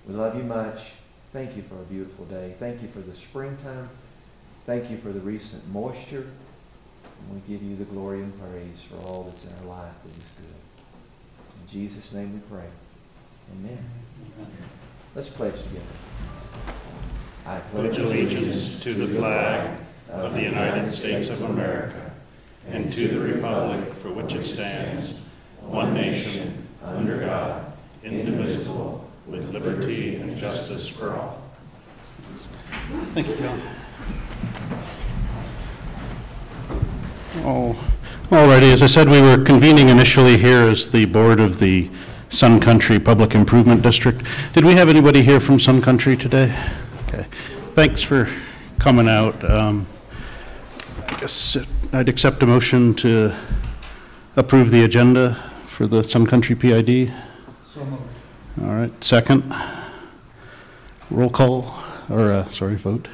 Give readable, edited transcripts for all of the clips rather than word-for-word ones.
We love you much. Thank you for a beautiful day. Thank you for the springtime. Thank you for the recent moisture. And we give you the glory and praise for all that's in our life that is good. In Jesus' name we pray. Amen. Let's pledge together. I pledge allegiance to the flag of the United States of America and to the republic for which it stands, one nation, under God, indivisible, with liberty and justice for all. Thank you, John. Alrighty, as I said, we were convening initially here as the board of the Sun Country Public Improvement District. Did we have anybody here from Sun Country today? Okay, thanks for coming out. I guess I'd accept a motion to approve the agenda for the Sun Country PID. So moved. All right, second. Roll call, or sorry, vote.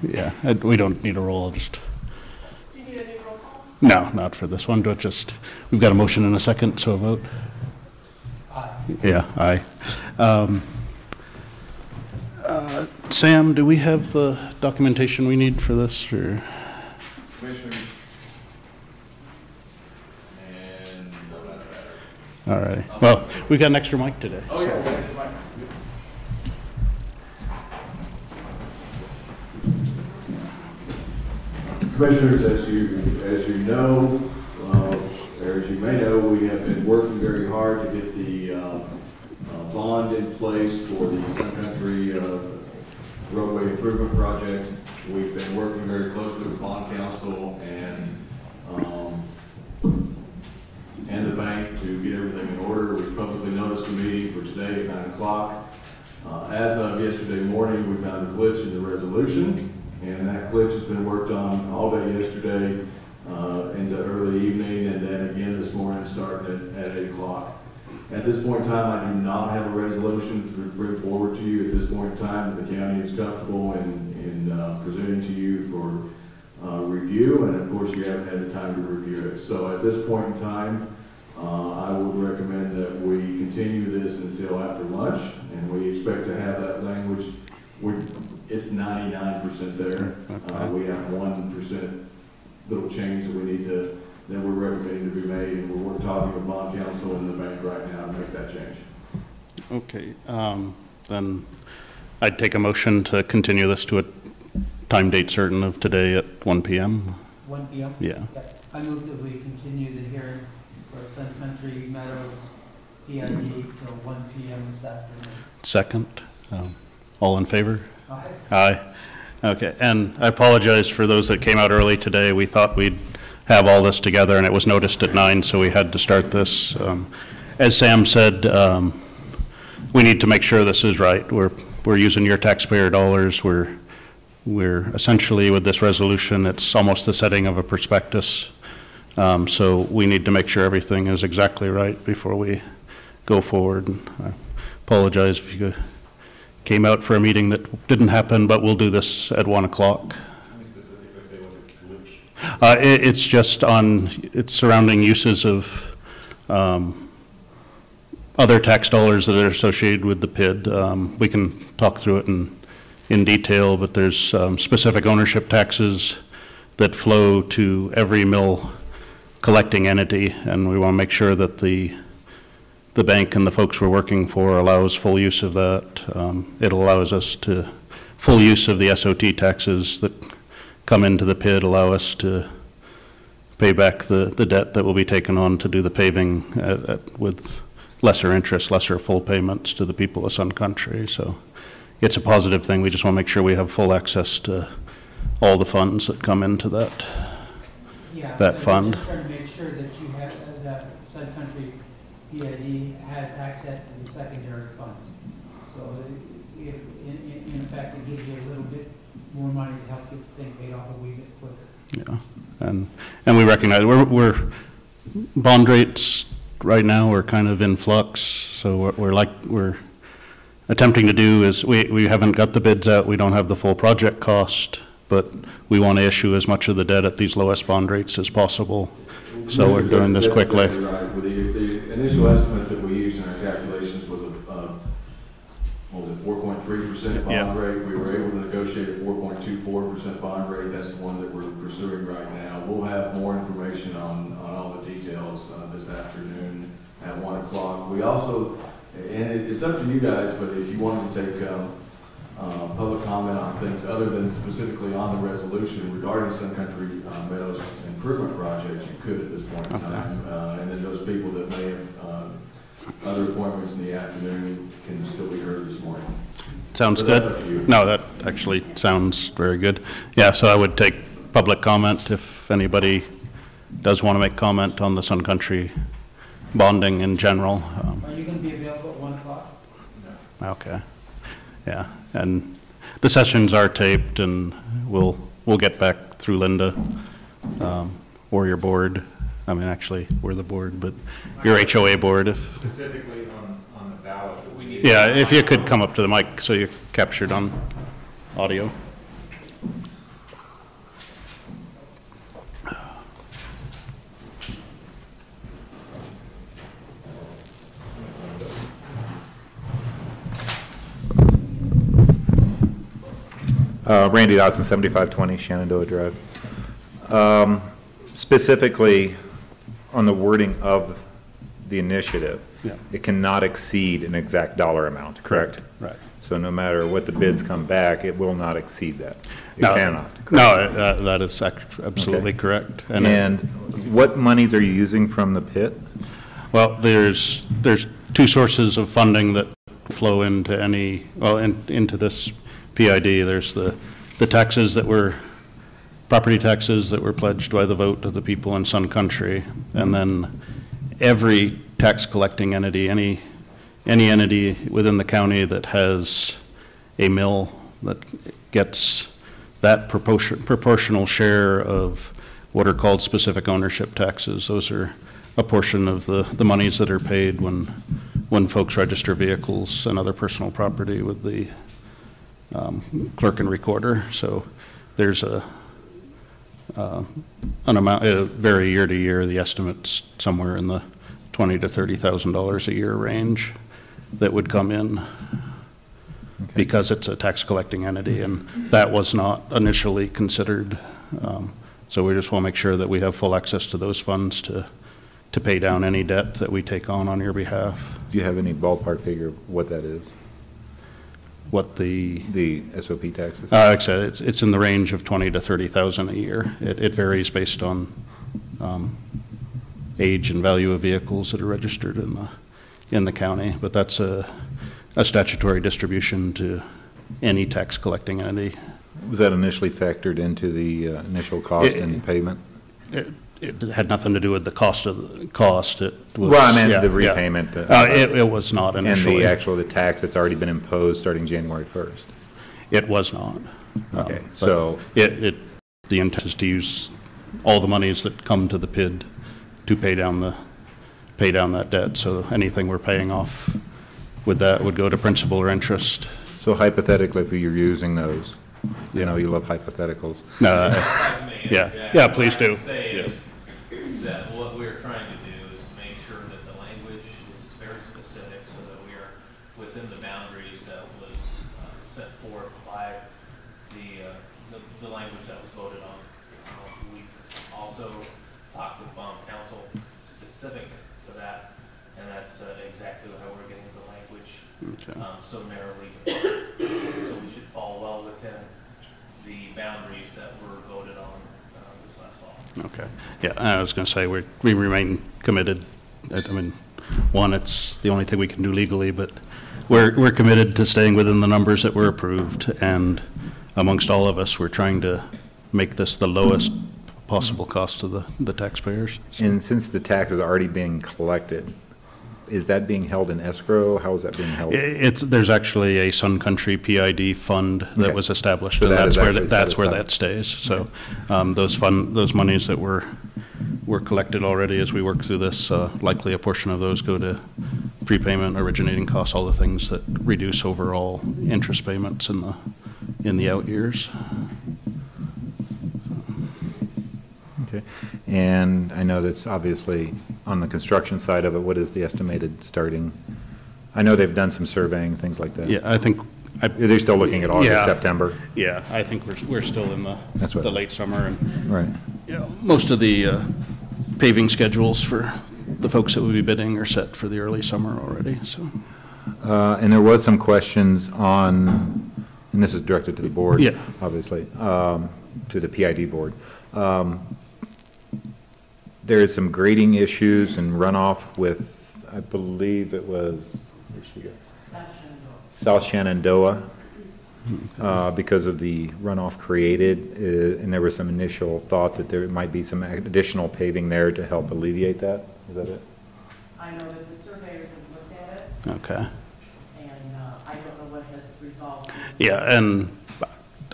Yeah, we don't need a roll, just. Do you need a new roll call? No, not for this one, but just, we've got a motion and a second, so a vote. Aye. Yeah, aye. Sam, do we have the documentation we need for this, or? Commissioner. And no, that's better. All right. Well, we got an extra mic today. Oh, yeah, thanks for my. Commissioners, as you know, or as you may know, we have been working very hard to get the bond in place for the Sun Country roadway improvement project. We've been working very closely with bond counsel and the bank to get everything in order. We publicly noticed a meeting for today at 9 o'clock. As of yesterday morning, we found a glitch in the resolution, and that glitch has been worked on all day yesterday into early evening, and then again this morning starting at 8 o'clock. At this point in time, I do not have a resolution to bring forward to you at this point in time that the county is comfortable in presenting to you for review, and of course you haven't had the time to review it. So at this point in time, I would recommend that we continue this until after lunch, and we expect to have that language. It's 99% there. Okay. We have 1% little change that we need to, that we're recommending to be made, and we're talking with bond counsel and the bank right now to make that change. Okay, then I'd take a motion to continue this to a time date certain of today at 1 p.m. 1 p.m.? Yeah. I move that we continue the hearing for Sun Country Meadows PID till 1 p.m. this afternoon. Second. All in favor? Aye. Aye. Okay, and I apologize for those that came out early today. We thought we'd have all this together, and it was noticed at 9, so we had to start this. As Sam said, we need to make sure this is right. We're using your taxpayer dollars. We're essentially, with this resolution, it's almost the setting of a prospectus. So we need to make sure everything is exactly right before we go forward. I apologize if you came out for a meeting that didn't happen, but we'll do this at 1 o'clock. It's just it's surrounding uses of other tax dollars that are associated with the PID. We can talk through it in detail, but there's specific ownership taxes that flow to every mill collecting entity, and we want to make sure that the bank and the folks we're working for allows full use of that. It allows us to full use of the SOT taxes that come into the PID, allow us to pay back the debt that will be taken on to do the paving with lesser interest, lesser full payments to the people of Sun Country. So it's a positive thing. We just want to make sure we have full access to all the funds that come into that fund. Just trying to make sure that you have that Sun Country PID has access to the secondary funds. So if, in effect, it gives you a little bit more money to help get the thing paid off a wee bit quicker. Yeah, and we recognize we're bond rates right now are kind of in flux. So we're attempting to do is we haven't got the bids out. We don't have the full project cost, but we want to issue as much of the debt at these lowest bond rates as possible. So we're doing this quickly. Exactly right. With the initial estimate that we used in our calculations was what was it, 4.3% bond rate. We were able to negotiate a 4.24% bond rate. That's the one that we're pursuing right now. We'll have more information on all the details this afternoon at 1 o'clock. We also, and it's up to you guys, but if you wanted to take public comment on things other than specifically on the resolution regarding Sun Country Meadows improvement project, you could at this point in time. And then those people that may have other appointments in the afternoon can still be heard this morning. Sounds So good. No, that actually sounds very good. Yeah, so I would take public comment if anybody does want to make comment on the Sun Country bonding in general. Are you going to be available at 1 o'clock? No. Okay. Yeah, and the sessions are taped, and we'll get back through Linda or your board. I mean, actually, we're the board, but your HOA board, if specifically on the ballot. We need yeah, if you could come up to the mic so you're captured on audio. Randy Dodson, 7520 Shenandoah Drive. Specifically, on the wording of the initiative, it cannot exceed an exact dollar amount, correct? Right. So no matter what the bids come back, it will not exceed that. It No, cannot. No, that is absolutely correct. And what monies are you using from the pit? Well, there's two sources of funding that flow into any, well, into this PID. There's the taxes that were, property taxes that were pledged by the vote of the people in Sun Country, and then every tax collecting entity, any entity within the county that has a mill that gets that proportional share of what are called specific ownership taxes. Those are a portion of the monies that are paid when folks register vehicles and other personal property with the clerk and recorder. So there's an amount, it vary year to year. The estimate's somewhere in the $20,000 to $30,000 a year range that would come in because it's a tax collecting entity, and that was not initially considered. So we just want to make sure that we have full access to those funds to pay down any debt that we take on your behalf. Do you have any ballpark figure of what that is? What the SOP taxes? like I said, it's in the range of 20 to 30,000 a year. It varies based on age and value of vehicles that are registered in the county, but that's a statutory distribution to any tax collecting entity. Was that initially factored into the initial cost and payment? It had nothing to do with the cost of the cost. It was, well, I meant the repayment. It was not initially. And the tax that's already been imposed starting January 1st. It was not. Okay, so the intent is to use all the monies that come to the PID to pay down that debt. So anything we're paying off with that would go to principal or interest. So hypothetically, if you're using those, you know, you love hypotheticals. Yeah, please do. That what we're trying to do is make sure that the language is very specific so that we are within the boundaries that was set forth by the language that was voted on. We've also talked with bond council specific to that, and that's exactly how we're getting the language so narrowly defined. So we should fall well within the boundaries that were voted on this last fall. Okay. Yeah, I was going to say we remain committed. I mean, one, it's the only thing we can do legally, but we're committed to staying within the numbers that were approved, and amongst all of us, we're trying to make this the lowest possible cost to the taxpayers. So. And since the tax is already being collected, is that being held in escrow? How is that being held? There's actually a Sun Country PID fund that was established, so and that's where that stays. So those monies that were collected already as we work through this, likely a portion of those go to prepayment, originating costs, all the things that reduce overall interest payments in the out years. Okay, and I know that's obviously on the construction side of it, what is the estimated starting? I know they've done some surveying, things like that. Yeah, I think. They're still looking at August, Yeah. September? Yeah, I think we're still in That's what- the late summer, and Right. most of the paving schedules for the folks that will be bidding are set for the early summer already, so. And there was some questions on, and this is directed to the board, Yeah. obviously, to the PID board. There is some grading issues and runoff with, I believe it was, where'd she go? South Shenandoah, because of the runoff created, and there was some initial thought that there might be some additional paving there to help alleviate that. Is that it? I know that the surveyors have looked at it, Okay. and I don't know what has resolved. Yeah, and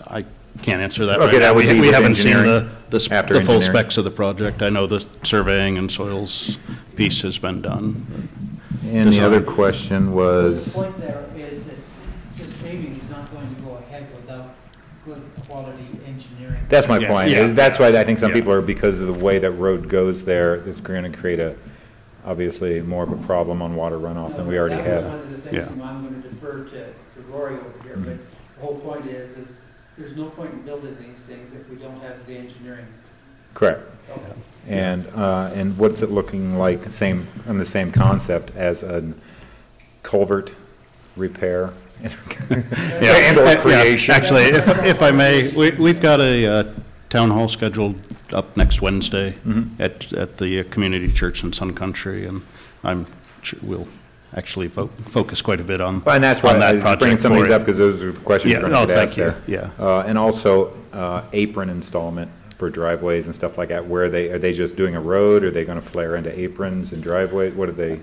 I can't answer that Okay, right that now. would be We with haven't seen engineering, the after full engineering. specs of the project. I know the surveying and soils piece has been done. And the other Design. question The was, point there is that this paving is not going to go ahead without good quality engineering. that's my Yeah, point. yeah, That's why I think some yeah. people are, because of the way that road goes there, it's going to create obviously more of a problem on water runoff than we already That was have. one of the things, Yeah. and I'm going to defer to Rory over here, but the whole point is there's no point in building these things if we don't have the engineering. Correct. Okay. And what's it looking like, on the same concept as a culvert repair and or creation? Actually, if I may, we've got a town hall scheduled up next Wednesday Mhm. at the community church in Sun Country, and I'm sure we'll actually focus quite a bit on And that's why on I that was project bringing some of for these it. up, because those are questions Yeah, you're going to thank ask you. there. Yeah. And also apron installment for driveways and stuff like that. Where are they just doing a road? Are they going to flare into aprons and driveways? What are they?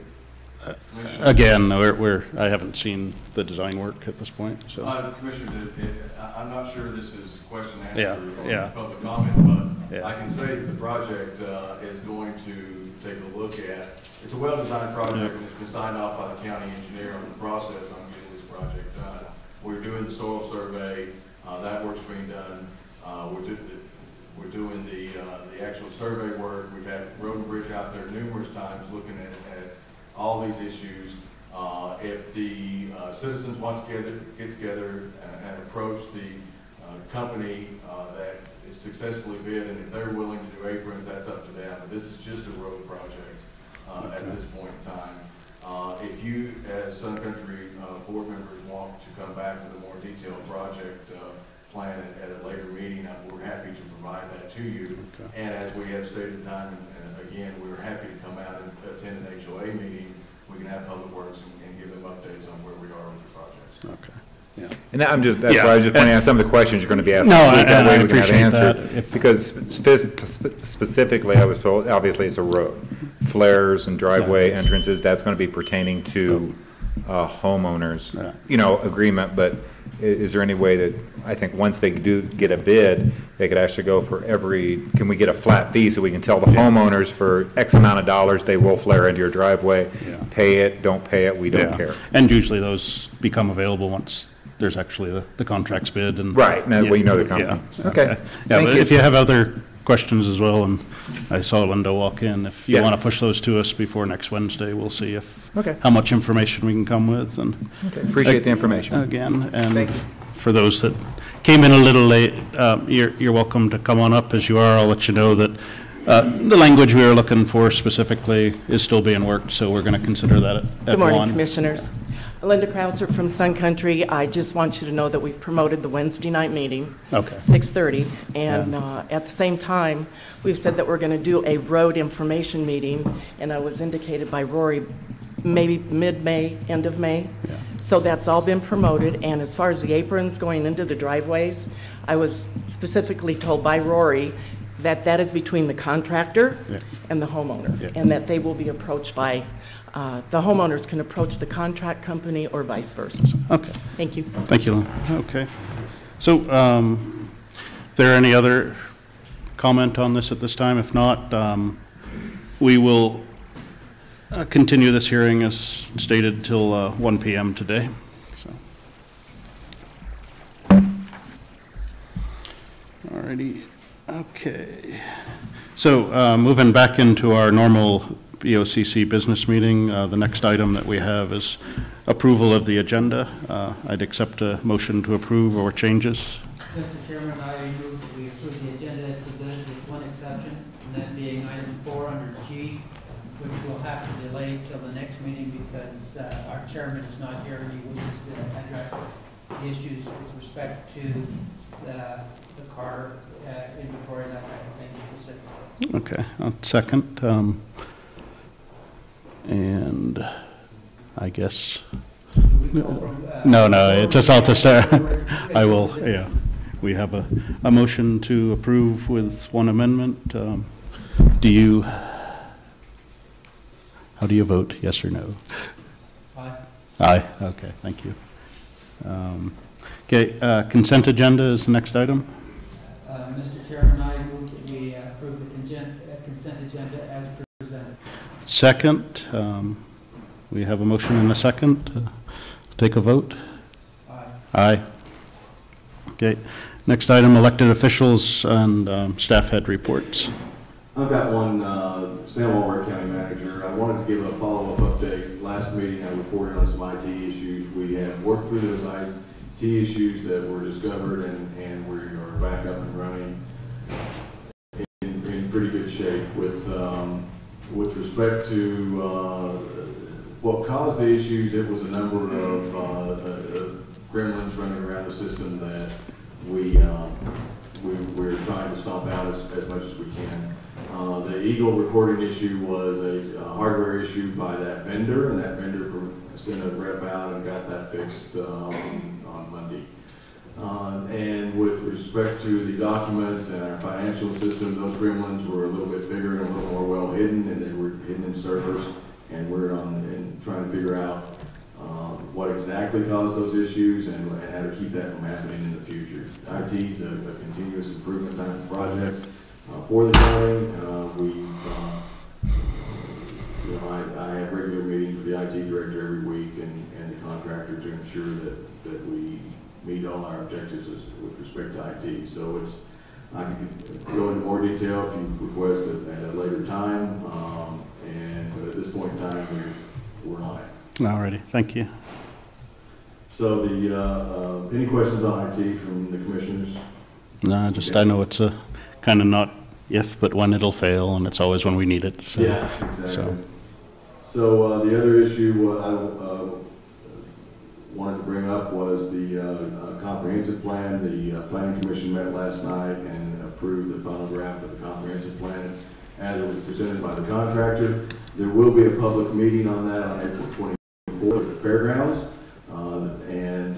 Again, I haven't seen the design work at this point, so. Commissioner, I'm not sure this is question and Yeah, answer yeah. or public comment, but Yeah. I can say that the project is going to take a look at, it's a well-designed project and it's been signed off by the county engineer on the process on getting this project done. We're doing the soil survey, that work's being done. We're doing the actual survey work. We've had Road and Bridge out there numerous times looking at all these issues. If the citizens want to get together and approach the company that is successfully bid, and if they're willing to do aprons, that's up to them. But this is just a road project at this point in time. If you, as Sun Country board members, want to come back with a more detailed project plan at a later meeting, we're happy to provide that to you. Okay. And as we have stated time and again, we're happy to come out and attend an HOA meeting. We can have Public Works and give them updates on where we are with the projects. Okay, yeah. And that's Yeah. why I was just pointing out some of the questions you're going to be asking. No, That and way I we can have appreciate answered. that. If- Because specifically, I was told, obviously, it's a road. Flares and driveway entrances, that's going to be pertaining to homeowners, Yeah. agreement, but is there any way that, I think, once they do get a bid, they could actually go for can we get a flat fee so we can tell the homeowners for X amount of dollars, they will flare into your driveway, Yeah. pay it, don't pay it, we don't Yeah. care. And usually those become available once there's actually the contract's bid and. Right, now, well, you know the Yeah. company. Yeah. Okay. Yeah, Thank but you. if you have other questions as well, and I saw Linda walk in, if you Yeah. want to push those to us before next Wednesday, we'll see Okay. how much information we can come with, and. Okay, appreciate the information. Again, and Thank you. for those that came in a little late, you're welcome to come on up as you are. I'll let you know that the language we were looking for specifically is still being worked, so we're going to consider that at 1. Good morning, Commissioners. Linda Krauser from Sun Country. I just want you to know that we've promoted the Wednesday night meeting, Okay. 6:30, and at the same time, we've said that we're going to do a road information meeting, and I was indicated by Rory, maybe mid-May, end of May. Yeah. So that's all been promoted, and as far as the aprons going into the driveways, I was specifically told by Rory that that is between the contractor Yeah. and the homeowner, Yeah. and that they will be approached by, the homeowners can approach the contract company or vice versa. Okay. Thank you. Thank you, Lynn. Okay. So, if there any other comment on this at this time? If not, we will continue this hearing as stated till 1 p.m. today. So. Alrighty. Okay. So, moving back into our normal BOCC business meeting. The next item that we have is approval of the agenda. I'd accept a motion to approve or changes. Mr. Chairman, I move that we approve the agenda as presented with one exception, and that being item 4 under G, which will have to delay till the next meeting because our chairman is not here and he wishes to address the issues with respect to the car inventory and that type of thing specifically. Okay, I'll second. And I guess, no, it's just all to say, I will, yeah. We have a motion to approve with one amendment. How do you vote, yes or no? Aye. Aye, okay, thank you. Okay, consent agenda is the next item. Mr. Chairman, I move that we approve the consent agenda as presented. Second, we have a motion and a second. Take a vote. Aye. Aye. Okay, next item, elected officials and staff head reports. I've got one, San Walmart County Manager. I wanted to give a follow-up update. Last meeting, I reported on some IT issues. We have worked through those IT issues that were discovered, and we are back up and running in pretty good shape. With respect to what caused the issues, it was a number of gremlins running around the system that we're trying to stomp out as much as we can. The Eagle recording issue was a hardware issue by that vendor, and that vendor sent a rep out and got that fixed on Monday. And with respect to the documents and our financial system, those gremlins were a little bit bigger and a little more well hidden, and they were hidden in servers, and we're trying to figure out what exactly caused those issues and how to keep that from happening in the future. IT is a continuous improvement type of project for the county. I have regular meetings with the IT director every week and the contractor to ensure that we meet all our objectives with respect to IT. So I can go into more detail if you request it at a later time, but at this point in time, we're on it. All righty, thank you. So any questions on IT from the commissioners? No, just I know it's a kind of not if, but when it'll fail, and it's always when we need it. So, yeah, exactly. So the other issue I wanted to bring up was the comprehensive plan. The Planning Commission met last night and approved the final draft of the comprehensive plan as it was presented by the contractor. There will be a public meeting on that on April 24th at the fairgrounds, and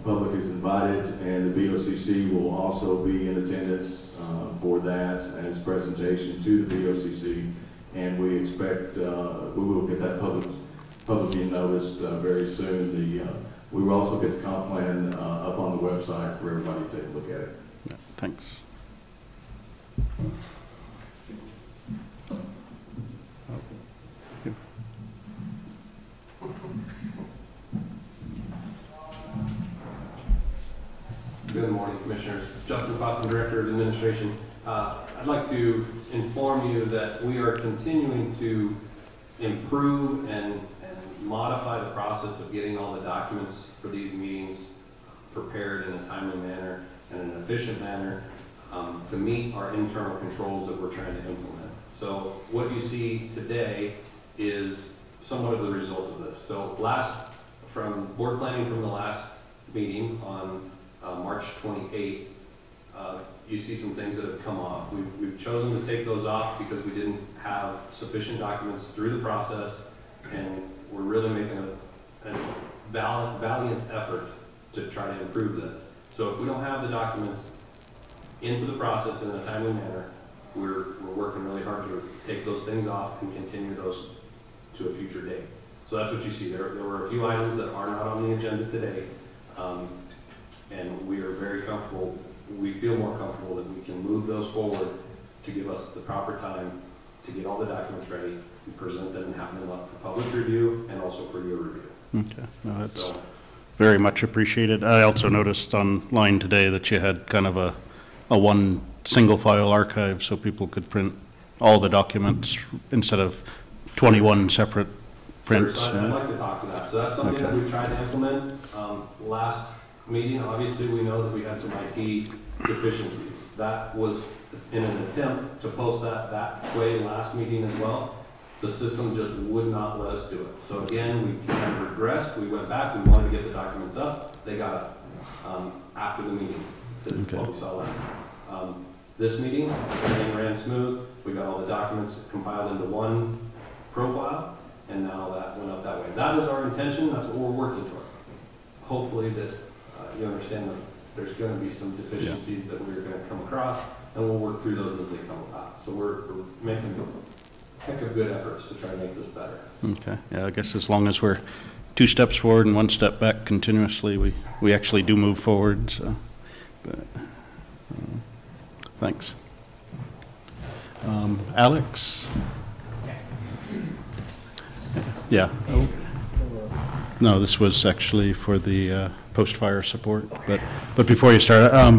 public is invited, and the BOCC will also be in attendance for that as presentation to the BOCC, and we expect we will get that publicly noticed very soon. We will also get the comp plan up on the website for everybody to take a look at it. Yeah, thanks. Good morning, Commissioners. Justin Foster, Director of Administration. I'd like to inform you that we are continuing to improve and modify the process of getting all the documents for these meetings prepared in a timely manner and an efficient manner to meet our internal controls that we're trying to implement. So what you see today is somewhat of the result of this. So from board planning from the last meeting on March 28th, you see some things that have come off. We've chosen to take those off because we didn't have sufficient documents through the process, and we're really making a valiant effort to try to improve this. So if we don't have the documents into the process in a timely manner, we're working really hard to take those things off and continue those to a future date. So that's what you see. There were a few items that are not on the agenda today, and we are very comfortable. We feel more comfortable that we can move those forward to give us the proper time to get all the documents ready and present them and have them up for public review and also for your review. Okay, no, that's very much appreciated. I also noticed online today that you had kind of a one single file archive so people could print all the documents instead of 21 separate prints. Sure, so I'd like to talk to that. So that's something that we've tried to implement. Last meeting, obviously, we know that we had some IT deficiencies. That was in an attempt to post that way last meeting as well. The system just would not let us do it. So again, we kind of regressed. We went back. We wanted to get the documents up. They got up after the meeting. That's what we saw last time. This meeting, everything ran smooth. We got all the documents compiled into one profile, and now that went up that way. That is our intention. That's what we're working toward. Hopefully that you understand that there's going to be some deficiencies that we're going to come across, and we'll work through those as they come about. So we're making a heck of good efforts to try to make this better. Okay. Yeah, I guess as long as we're 2 steps forward and 1 step back continuously, we actually do move forward. So, but, thanks. Alex? Yeah. Oh. No, this was actually for the post-fire support. But before you start, I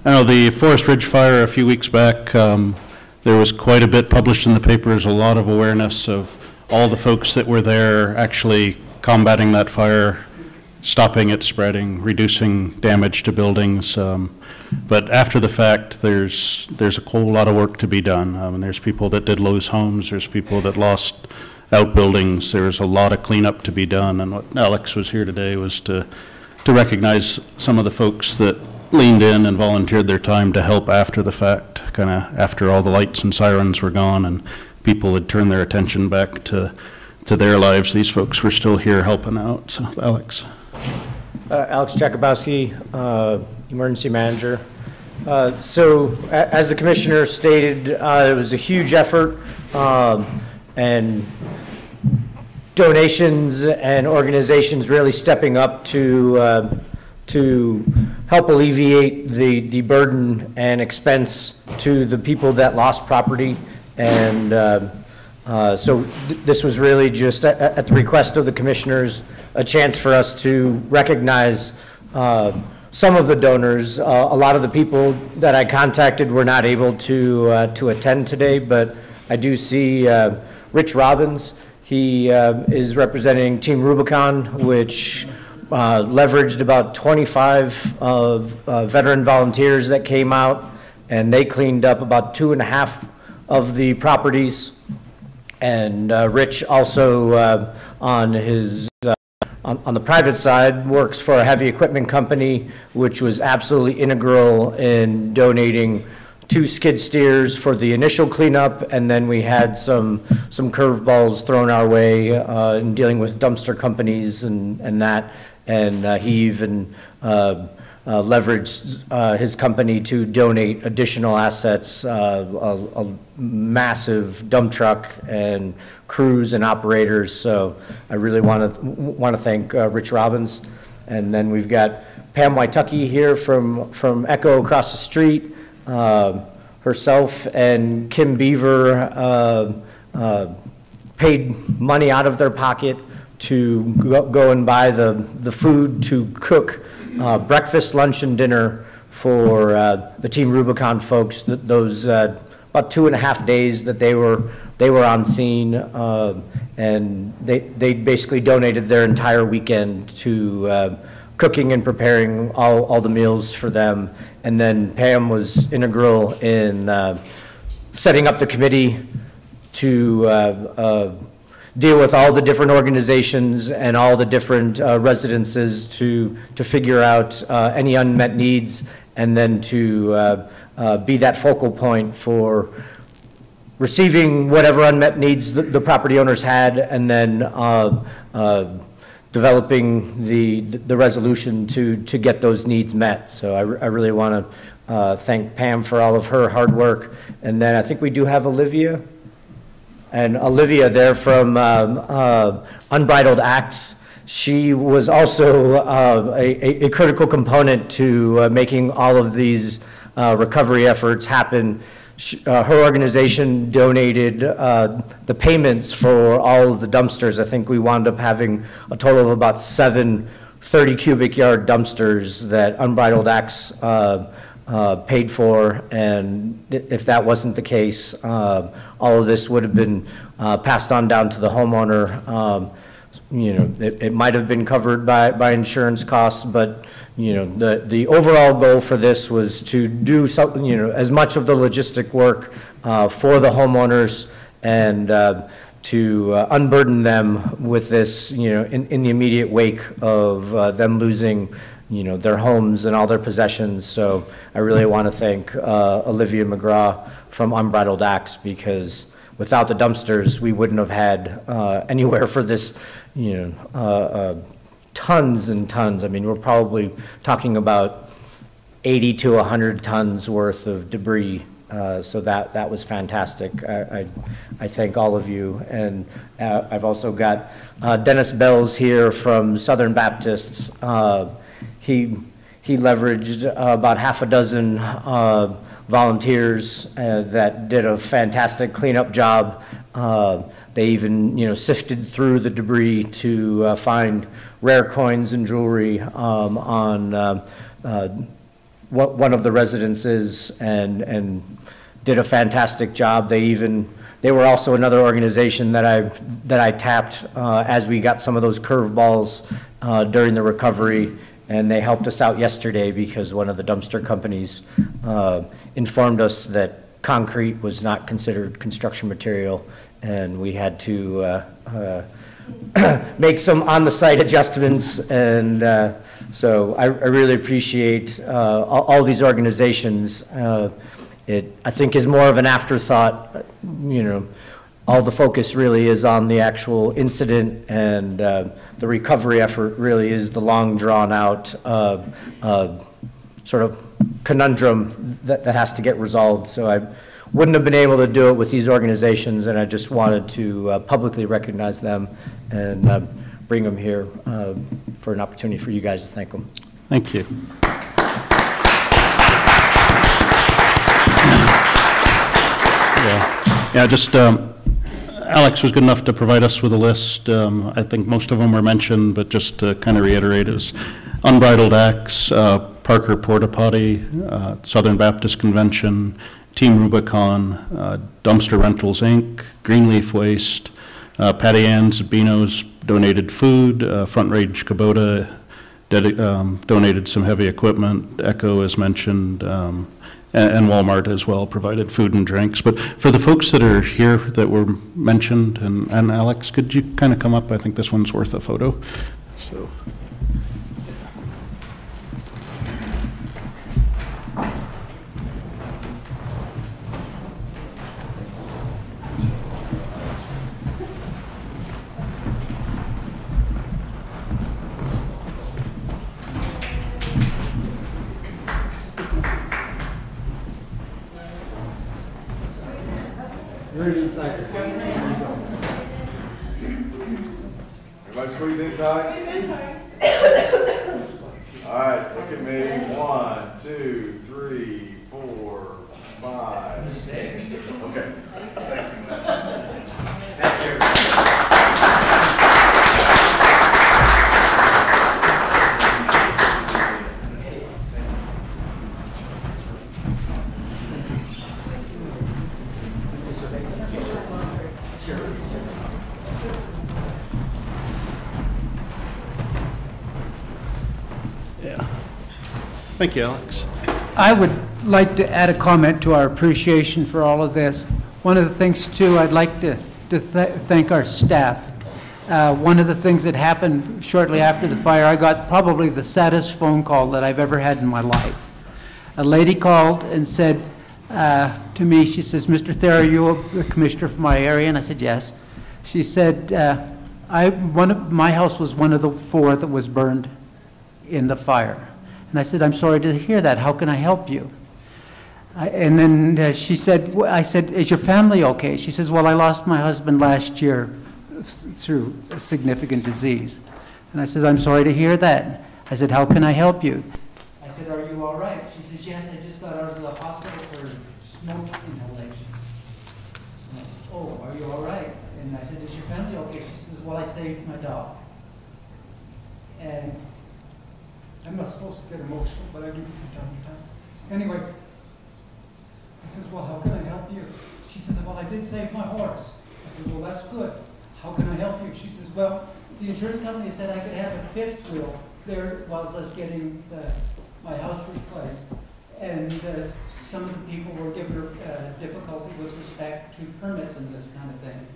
know the Forest Ridge fire a few weeks back, there was quite a bit published in the papers, a lot of awareness of all the folks that were there actually combating that fire, stopping it spreading, reducing damage to buildings. But after the fact, there's a whole lot of work to be done. And there's people that did lose homes, there's people that lost outbuildings, there's a lot of cleanup to be done. And what Alex was here today was to recognize some of the folks that leaned in and volunteered their time to help after the fact, kind of after all the lights and sirens were gone and people had turned their attention back to their lives. These folks were still here helping out. So, Alex. Alex Jakubowski, Emergency Manager. So, as the Commissioner stated, it was a huge effort, and donations and organizations really stepping up to help alleviate the burden and expense to the people that lost property. And so this was really just at the request of the commissioners, a chance for us to recognize some of the donors. A lot of the people that I contacted were not able to attend today, but I do see Rich Robbins. He is representing Team Rubicon, which leveraged about 25 veteran volunteers that came out, and they cleaned up about 2.5 of the properties. And Rich also on his on the private side works for a heavy equipment company, which was absolutely integral in donating 2 skid steers for the initial cleanup, and then we had some curveballs thrown our way in dealing with dumpster companies and that. And he even leveraged his company to donate additional assets, a massive dump truck and crews and operators. So I really want to thank Rich Robbins. And then we've got Pam Waitucky here from Echo across the street. Herself and Kim Beaver paid money out of their pocket to go and buy the food to cook breakfast, lunch, and dinner for the Team Rubicon folks. Those about 2.5 days that they were on scene, and they basically donated their entire weekend to cooking and preparing all the meals for them. And then Pam was integral in setting up the committee to deal with all the different organizations and all the different residences to figure out any unmet needs, and then to be that focal point for receiving whatever unmet needs the property owners had, and then developing the resolution to get those needs met. So I really want to thank Pam for all of her hard work. And then I think we do have Olivia. And Olivia there from Unbridled Acts. She was also a critical component to making all of these recovery efforts happen. Her organization donated the payments for all of the dumpsters. I think we wound up having a total of about 7 30 cubic yard dumpsters that Unbridled Acts paid for. And if that wasn't the case, all of this would have been passed on down to the homeowner. You know, it might have been covered by insurance costs, but you know, the overall goal for this was to do something, you know, as much of the logistic work for the homeowners and to unburden them with this, you know, in the immediate wake of them losing, you know, their homes and all their possessions. So I really want to thank Olivia McGraw from Unbridled Acts, because without the dumpsters, we wouldn't have had anywhere for this, you know, tons and tons. I mean, we're probably talking about 80 to 100 tons worth of debris. So that was fantastic. I thank all of you. And I've also got Dennis Bells here from Southern Baptists. He leveraged about half a dozen volunteers that did a fantastic cleanup job. They even, you know, sifted through the debris to find rare coins and jewelry on one of the residences, and did a fantastic job. They were also another organization that I tapped as we got some of those curveballs during the recovery, and they helped us out yesterday because one of the dumpster companies informed us that concrete was not considered construction material, and we had to make some on-the-site adjustments. And so I really appreciate all these organizations. It, I think, is more of an afterthought. You know, all the focus really is on the actual incident, and the recovery effort really is the long drawn out sort of conundrum that has to get resolved. So I wouldn't have been able to do it with these organizations, and I just wanted to publicly recognize them and bring them here for an opportunity for you guys to thank them. Thank you. Yeah, just Alex was good enough to provide us with a list. I think most of them were mentioned, but just to kind of reiterate, is Unbridled Acts, Parker Porta Potty, Southern Baptist Convention, Team Rubicon, Dumpster Rentals Inc., Greenleaf Waste, Patty Ann's Beano's donated food, Front Range Kubota donated some heavy equipment, Echo as mentioned, and Walmart as well provided food and drinks. But for the folks that are here that were mentioned, and Alex, could you kind of come up? I think this one's worth a photo. So. Everybody squeeze in tight? Squeeze in tight. All right, look at me. 1, 2, 3, 4, 5, 6. Okay. Thank you. Thank you, Alex. I would like to add a comment to our appreciation for all of this. One of the things, too, I'd like to thank our staff. One of the things that happened shortly after the fire, I got probably the saddest phone call that I've ever had in my life. A lady called and said to me, she says, "Mr. Thayer, are you the commissioner from my area?" And I said, "Yes." She said, my house was one of the 4 that was burned in the fire. And I said, "I'm sorry to hear that. How can I help you?" And then she said, I said, "Is your family okay?" She says, "Well, I lost my husband last year through a significant disease." And I said, "I'm sorry to hear that." I said, "How can I help you?" I said, "Are you all right?" She says, "Yes, I just got out of the hospital for smoke inhalation." "Oh, are you all right?" And I said, "Is your family okay?" She says, "Well, I saved my dog." And I'm not supposed to get emotional, but I do from time to time. Anyway, he says, "Well, how can I help you?" She says, well, I did save my horse. I said, well, that's good. How can I help you? She says, well, the insurance company said I could have a fifth wheel there while I was getting my house replaced. And some of the people were giving her difficulty with respect to permits and this kind of thing.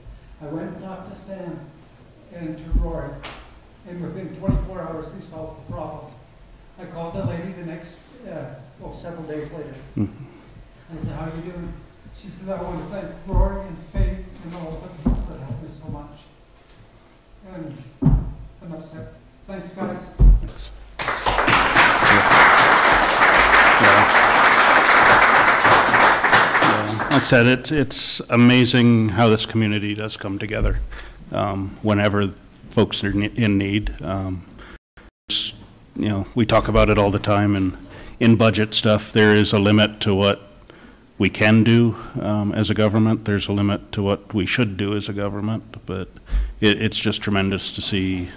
I went and talked to Sam and to Rory, and within 24 hours they solved the problem. I called the lady the next, several days later. I said, how are you doing? She said, I want to thank Rory and Faith and all of the people that helped me so much. And enough said. Thanks, guys. Like I said, it's amazing how this community does come together whenever folks are in need. We talk about it all the time, and in budget stuff, there is a limit to what we can do as a government. There's a limit to what we should do as a government, but it's just tremendous to see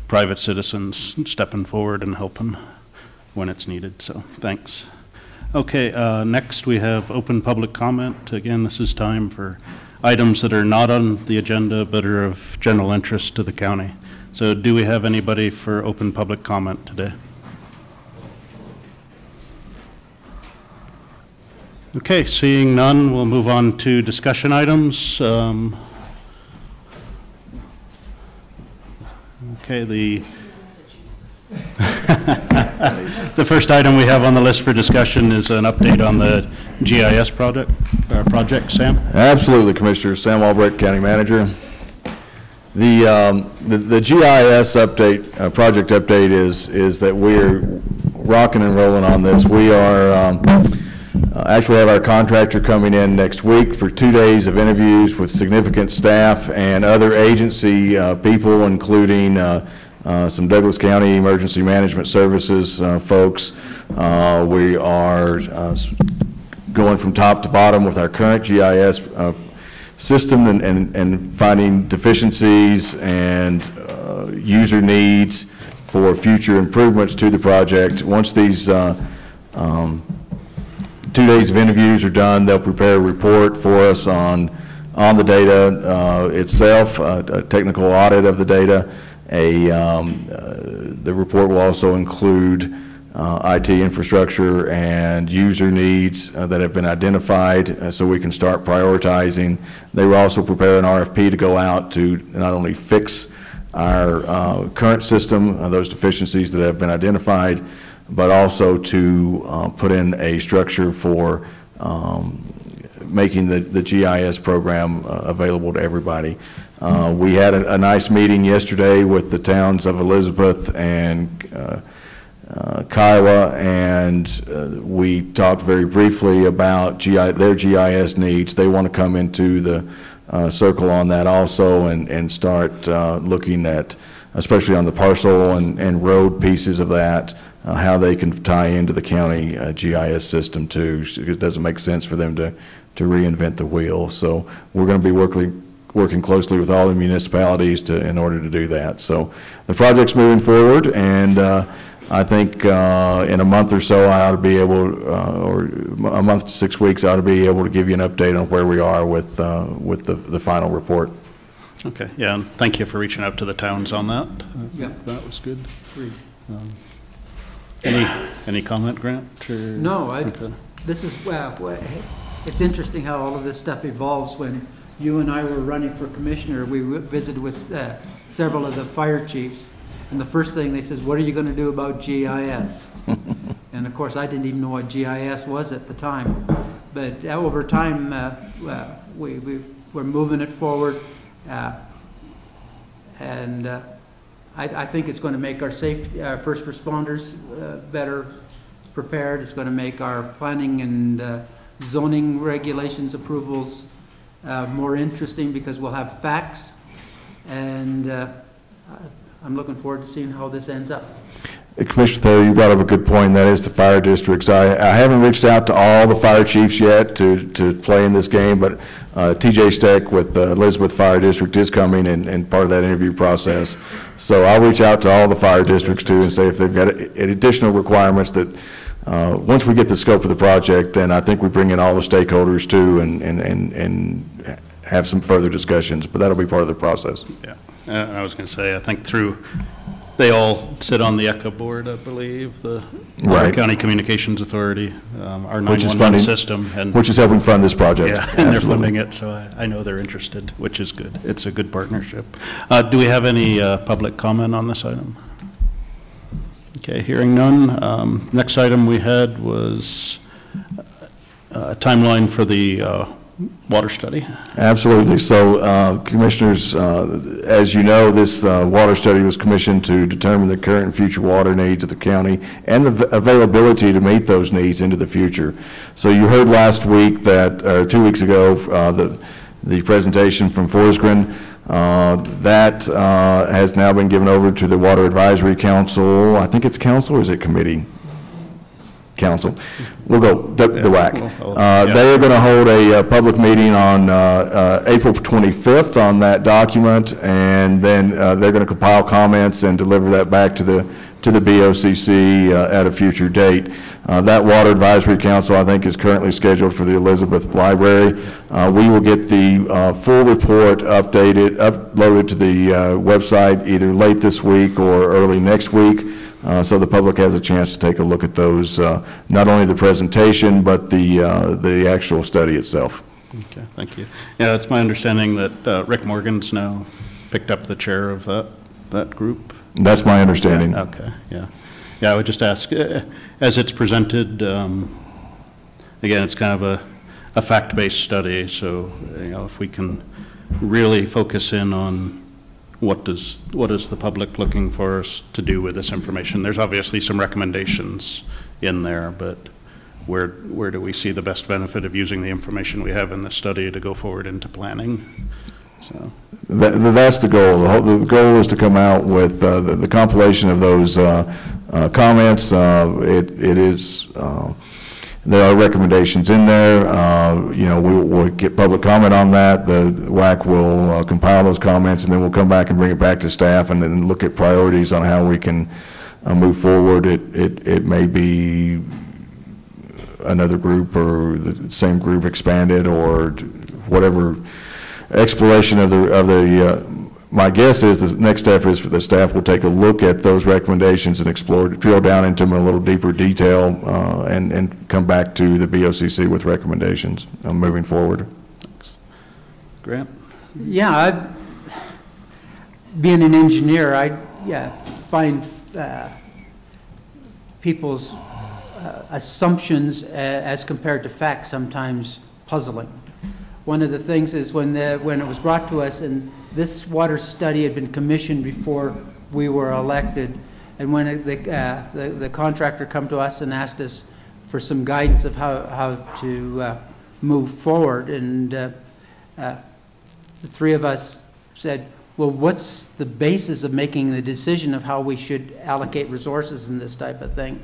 private citizens stepping forward and helping when it's needed, so thanks. Okay, next we have open public comment. Again, this is time for items that are not on the agenda but are of general interest to the county. So do we have anybody for open public comment today? Okay, seeing none, we'll move on to discussion items. Okay, the first item we have on the list for discussion is an update on the GIS project. Sam? Absolutely, Commissioner. Sam Elbert, County Manager. The GIS update, project update is that we're rocking and rolling on this. We are actually have our contractor coming in next week for 2 days of interviews with significant staff and other agency people, including some Douglas County Emergency Management Services folks. We are going from top to bottom with our current GIS system and finding deficiencies and user needs for future improvements to the project. Once these 2 days of interviews are done, they'll prepare a report for us on the data itself, a technical audit of the data. The report will also include IT infrastructure and user needs that have been identified so we can start prioritizing. They will also prepare an RFP to go out to not only fix our current system, those deficiencies that have been identified, but also to put in a structure for making the GIS program available to everybody. We had a nice meeting yesterday with the towns of Elizabeth and Kiowa, and we talked very briefly about their GIS needs. They want to come into the circle on that also and start looking at, especially on the parcel and road pieces of that, how they can tie into the county GIS system too. It doesn't make sense for them to reinvent the wheel. So we're going to be working closely with all the municipalities in order to do that. So the project's moving forward, and I think in a month or so I ought to be able, or a month to 6 weeks, I ought to be able to give you an update on where we are with the final report. Okay, yeah, and thank you for reaching out to the towns on that. Yeah. That was good. Any comment, Grant? Or? No, okay. This is, it's interesting how all of this stuff evolves. When you and I were running for commissioner, we visited with several of the fire chiefs, and the first thing they said, what are you going to do about GIS? And of course, I didn't even know what GIS was at the time. But over time, we're moving it forward, and I think it's going to make our first responders better prepared. It's going to make our planning and zoning regulations approvals more interesting because we'll have facts, and I'm looking forward to seeing how this ends up. Commissioner Thayer, you brought up a good point, and that is the fire districts. I haven't reached out to all the fire chiefs yet to play in this game, but TJ Steck with Elizabeth Fire District is coming and part of that interview process. So I'll reach out to all the fire districts too and say if they've got additional requirements that once we get the scope of the project, then I think we bring in all the stakeholders too and have some further discussions, but that'll be part of the process. Yeah, I was going to say, I think they all sit on the ECHA board, I believe, the Right. County Communications Authority, our Which is 911 funding- system. And Which is helping fund this project. yeah, and they're Absolutely. funding it, so I know they're interested, which is good. It's a good partnership. Do we have any public comment on this item? Okay, hearing none. Next item we had was a timeline for the water study. Absolutely. So, Commissioners, as you know, this water study was commissioned to determine the current and future water needs of the county and the availability to meet those needs into the future. So you heard last week that, or 2 weeks ago, the presentation from Forsgren. That has now been given over to the Water Advisory Council. I think it's council, or is it committee? Council. We'll go, the WAC. They are going to hold a public meeting on April 25th on that document, and then they're going to compile comments and deliver that back to the BOCC at a future date. That Water Advisory Council, I think, is currently scheduled for the Elizabeth Library. We will get the full report uploaded to the website either late this week or early next week. So the public has a chance to take a look at those, not only the presentation, but the actual study itself. Okay, thank you. Yeah, it's my understanding that Rick Morgan's now picked up the chair of that group. That's my understanding. Yeah, okay, yeah. Yeah, I would just ask, as it's presented, again, it's kind of a fact-based study, so, if we can really focus in on what is the public looking for us to do with this information. There's obviously some recommendations in there, but where do we see the best benefit of using the information we have in this study to go forward into planning? So that's the goal. The goal is to come out with the compilation of those comments. There are recommendations in there. We'll get public comment on that. The WAC will compile those comments, and then we'll come back and bring it back to staff and then look at priorities on how we can move forward. It may be another group or the same group expanded or whatever exploration of the my guess is the next step is for the staff will take a look at those recommendations and drill down into them in a little deeper detail and come back to the BOCC with recommendations moving forward. Thanks. Grant? Yeah, being an engineer, I find people's assumptions as compared to facts sometimes puzzling. One of the things is when it was brought to us, and this water study had been commissioned before we were elected, and when the contractor come to us and asked us for some guidance of how to move forward, and the three of us said, well, what's the basis of making the decision of how we should allocate resources in this type of thing?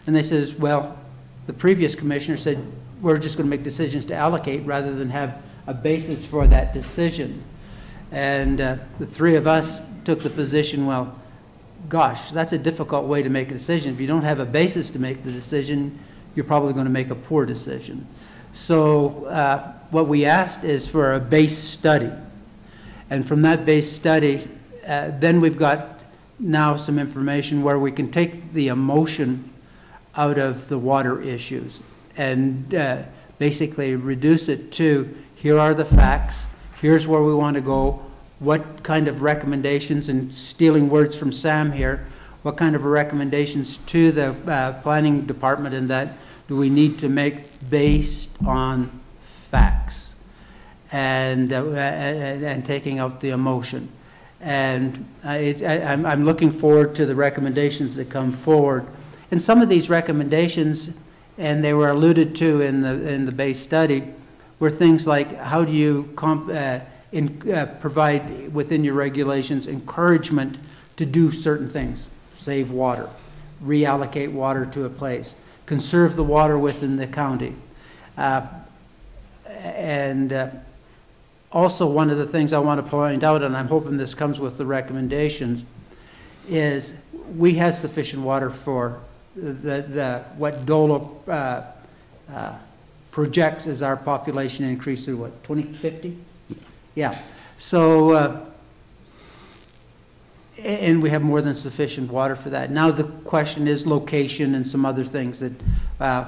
And they says, well, the previous commissioner said, we're just going to make decisions to allocate rather than have a basis for that decision. And the three of us took the position, well, gosh, that's a difficult way to make a decision. If you don't have a basis to make the decision, you're probably going to make a poor decision. So what we asked is for a base study. And from that base study, then we've got now some information where we can take the emotion out of the water issues and basically reduce it to, here are the facts, here's where we want to go, what kind of recommendations, and stealing words from Sam here, what kind of recommendations to the planning department and that do we need to make based on facts and taking out the emotion. And I'm looking forward to the recommendations that come forward. And some of these recommendations, and they were alluded to in the base study, were things like how do you provide within your regulations encouragement to do certain things, save water, reallocate water to a place, conserve the water within the county. Also one of the things I want to point out, and I'm hoping this comes with the recommendations, is we have sufficient water for what DOLA projects as our population increase to what, 2050? Yeah. So, and we have more than sufficient water for that. Now the question is location and some other things that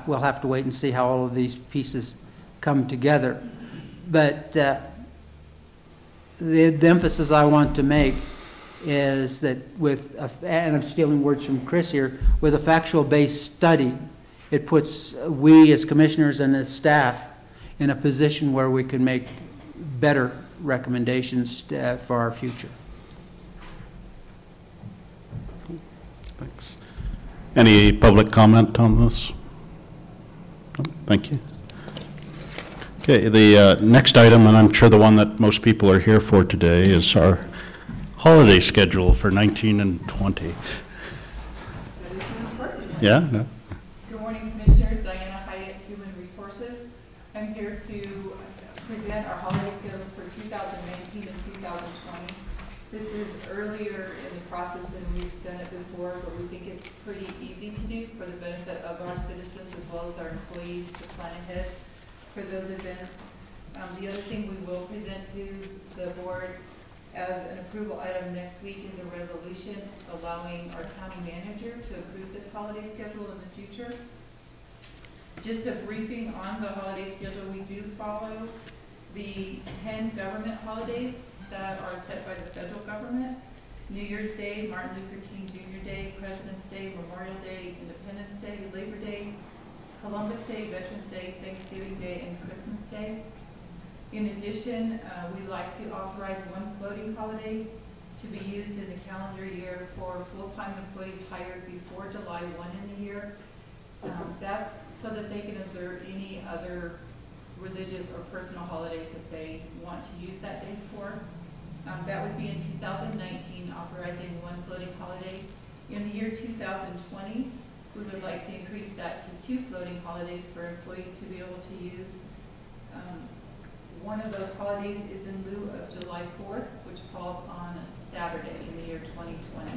we'll have to wait and see how all of these pieces come together. But the emphasis I want to make is that with, and I'm stealing words from Chris here, with a factual-based study, it puts we as commissioners and as staff in a position where we can make better recommendations for our future. Thanks. Any public comment on this? No? Thank you. Okay, the next item, and I'm sure the one that most people are here for today, is our holiday schedule for 19 and 20. That is important. Yeah? No? Good morning, Commissioners. Diana Hyatt, Human Resources. I'm here to present our holiday schedules for 2019 and 2020. This is earlier in the process than we've done it before, but we think it's pretty easy to do for the benefit of our citizens as well as our employees to plan ahead for those events. The other thing we will present to the board as an approval item next week is a resolution allowing our county manager to approve this holiday schedule in the future. Just a briefing on the holiday schedule, we do follow the 10 government holidays that are set by the federal government. New Year's Day, Martin Luther King Jr. Day, President's Day, Memorial Day, Independence Day, Labor Day, Columbus Day, Veterans Day, Thanksgiving Day, and Christmas Day. In addition, we like to authorize one floating holiday to be used in the calendar year for full-time employees hired before July 1 in the year. That's so that they can observe any other religious or personal holidays that they want to use that day for. That would be in 2019, authorizing one floating holiday. In the year 2020, we would like to increase that to 2 floating holidays for employees to be able to use. One of those holidays is in lieu of July 4th, which falls on Saturday in the year 2020.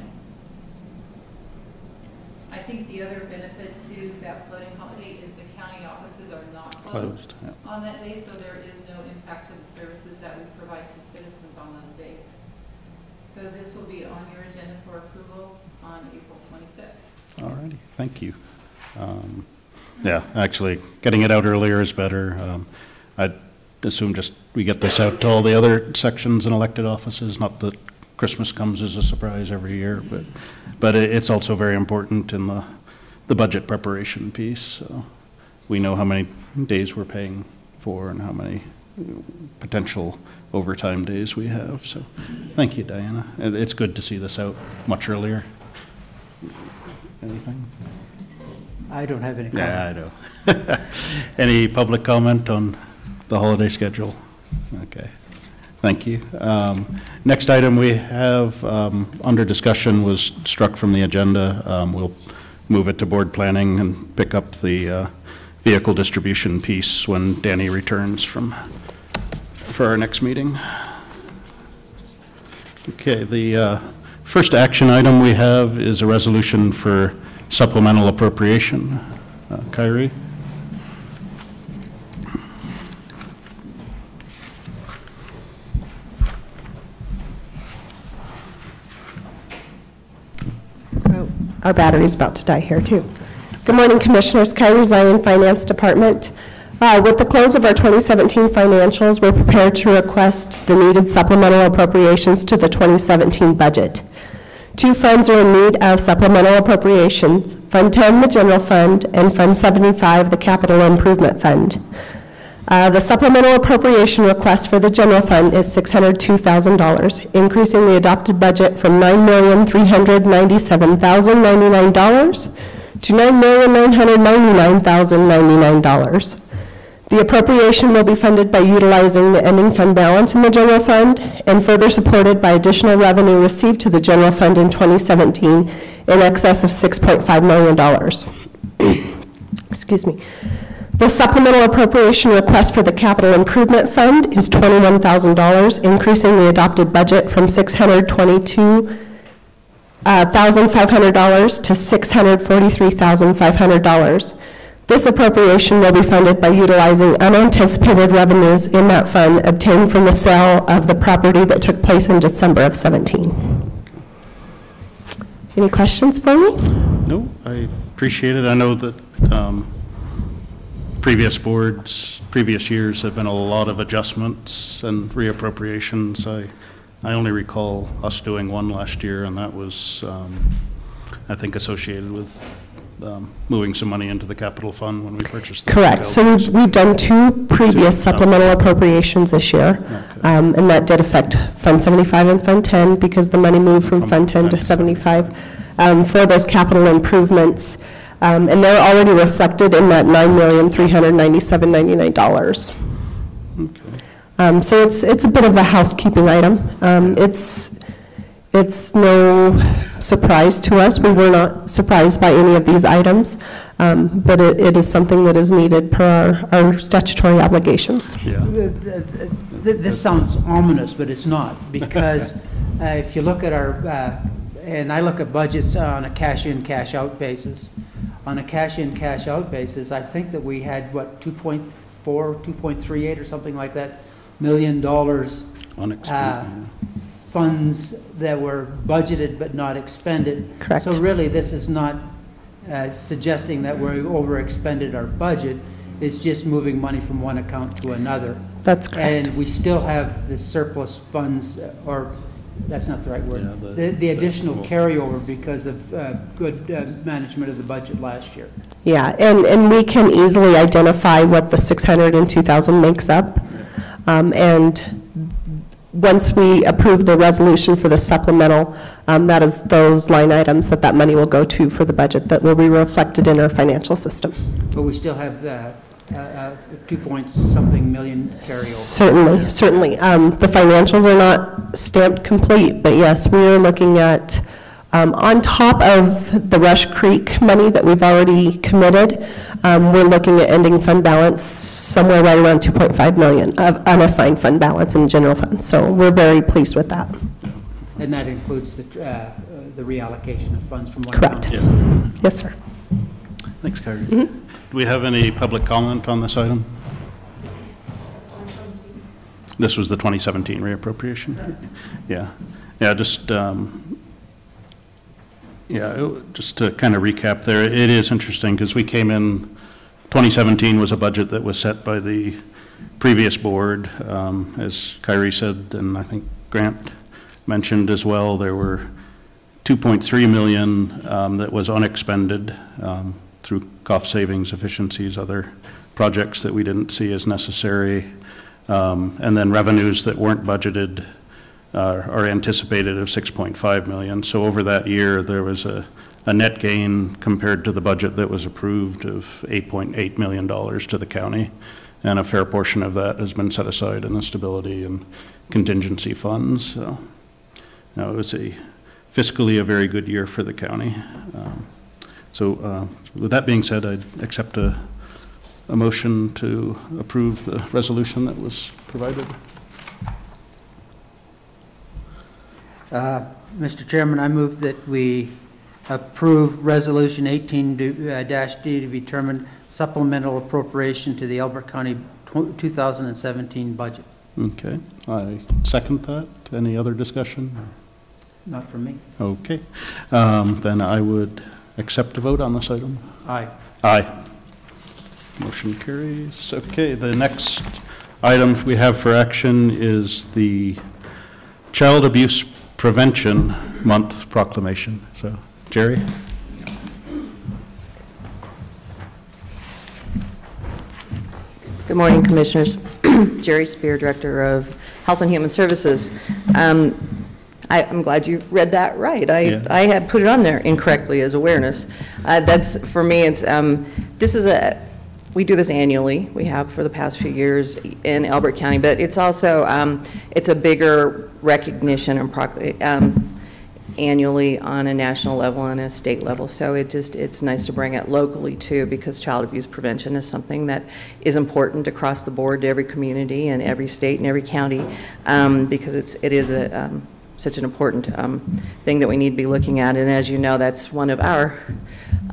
I think the other benefit to that floating holiday is the county offices are not closed on that day, so there is no impact to the services that we provide to citizens on those days. So this will be on your agenda for approval on April 25th. All righty, thank you. Yeah, actually, getting it out earlier is better. I'd assume just we get this out to all the other sections and elected offices, not that Christmas comes as a surprise every year, but it's also very important in the budget preparation piece. So we know how many days we're paying for and how many potential overtime days we have. So thank you, Diana. It's good to see this out much earlier. Anything? I don't have any comment. Yeah, I know. Any public comment on the holiday schedule? Okay. Thank you. Next item we have under discussion was struck from the agenda. We'll move it to board planning and pick up the vehicle distribution piece when Danny returns for our next meeting. Okay, the first action item we have is a resolution for supplemental appropriation. Kyrie? Our battery's about to die here, too. Good morning, Commissioners. Kyrie Zion, Finance Department. With the close of our 2017 financials, we're prepared to request the needed supplemental appropriations to the 2017 budget. 2 funds are in need of supplemental appropriations, Fund 10, the General Fund, and Fund 75, the Capital Improvement Fund. The supplemental appropriation request for the General Fund is $602,000, increasing the adopted budget from $9,397,099 to $9,999,099. The appropriation will be funded by utilizing the ending fund balance in the General Fund and further supported by additional revenue received to the General Fund in 2017 in excess of $6.5 million. Excuse me. The supplemental appropriation request for the Capital Improvement Fund is $21,000, increasing the adopted budget from $622,000 $1,500 to $643,500. This appropriation will be funded by utilizing unanticipated revenues in that fund obtained from the sale of the property that took place in December of 17. Any questions for me? No, I appreciate it. I know that previous boards, previous years have been a lot of adjustments and reappropriations. I only recall us doing one last year, and that was, I think, associated with moving some money into the capital fund when we purchased the Correct. So we've done two previous supplemental appropriations this year, and that did affect Fund 75 and Fund 10 because the money moved from Fund 10 to 75 for those capital improvements. And they're already reflected in that $9,397,099. Okay. So it's a bit of a housekeeping item. It's no surprise to us. We were not surprised by any of these items, but it is something that is needed per our statutory obligations. Yeah. This sounds ominous, but it's not, because if you look at our, and I look at budgets on a cash-in, cash-out basis. On a cash-in, cash-out basis, I think that we had, what, 2.4, 2.38 or something like that, $1 million funds that were budgeted but not expended. Correct. So really, this is not suggesting that we overexpended our budget. It's just moving money from one account to another. That's correct. And we still have the surplus funds, or that's not the right word, the additional carryover because of good management of the budget last year. Yeah, and we can easily identify what the 600 and 2,000 makes up. And once we approve the resolution for the supplemental, that is those line items that money will go to for the budget that will be reflected in our financial system. But we still have 2-point-something million carryover. Certainly. The financials are not stamped complete, but yes, we are looking at, on top of the Rush Creek money that we've already committed, we're looking at ending fund balance somewhere right around 2.5 million of unassigned fund balance in general fund. So we're very pleased with that. And that includes the reallocation of funds from one Correct. account. Yeah. Yes, sir. Thanks, Carrie. Do we have any public comment on this item? This was the 2017 reappropriation? Yeah. Yeah, just to kind of recap there, it is interesting because we came in, 2017 was a budget that was set by the previous board. As Kyrie said, and I think Grant mentioned as well, there were 2.3 million that was unexpended through cost savings, efficiencies, other projects that we didn't see as necessary, and then revenues that weren't budgeted are anticipated of 6.5 million. So over that year, there was a net gain compared to the budget that was approved of $8.8 million to the county, and a fair portion of that has been set aside in the stability and contingency funds. So now it was fiscally a very good year for the county. So with that being said, I'd accept a motion to approve the resolution that was provided. Mr. Chairman, I move that we approve Resolution 18-D to be determined supplemental appropriation to the Elbert County 2017 budget. Okay, I second that. Any other discussion? Not from me. Okay, then I would accept a vote on this item. Aye. Aye. Motion carries. Okay, the next item we have for action is the Child Abuse Prevention Month proclamation. So, Jerry? Good morning, Commissioners. Jerry Spear, Director of Health and Human Services. I'm glad you read that right. I had put it on there incorrectly as awareness. That's, for me, it's, we do this annually. We have for the past few years in Elbert County, but it's also, it's a bigger recognition and annually on a national level and a state level. So it's nice to bring it locally too, because child abuse prevention is something that is important across the board to every community and every state and every county, because it is such an important thing that we need to be looking at. And as you know, that's one of our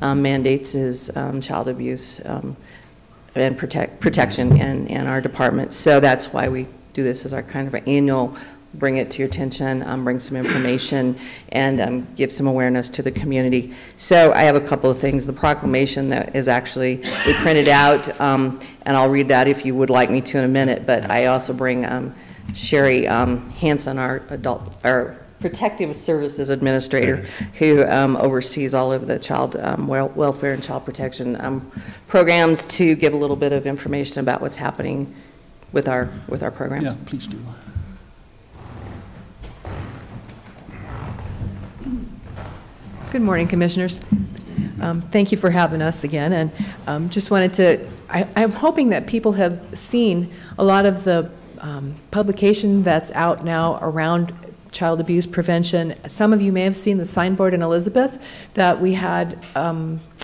mandates is child abuse and protection in our department. So that's why we do this as our kind of an annual, bring it to your attention, bring some information, and give some awareness to the community. So I have a couple of things. The proclamation that is actually, we printed out, and I'll read that if you would like me to in a minute, but I also bring Sherry Hanson, our Protective Services Administrator, who oversees all of the child welfare and child protection programs, to give a little bit of information about what's happening with our programs. Yeah, please do. Good morning, Commissioners. Thank you for having us again, and just wanted to, I'm hoping that people have seen a lot of the publication that's out now around child abuse prevention. Some of you may have seen the signboard in Elizabeth that we had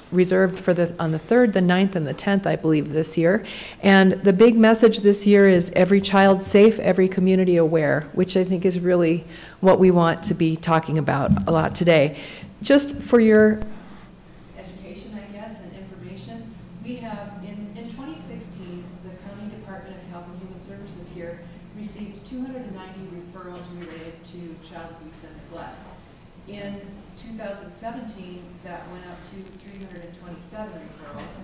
reserved for on the 3rd, the 9th, and the 10th, I believe, this year. And the big message this year is every child safe, every community aware, which I think is really what we want to be talking about a lot today. Just for your education, I guess, and information, we have, in 2016, the County Department of Health and Human Services here received 290 referrals related to child abuse and neglect. In 2017, that went up to 327 referrals.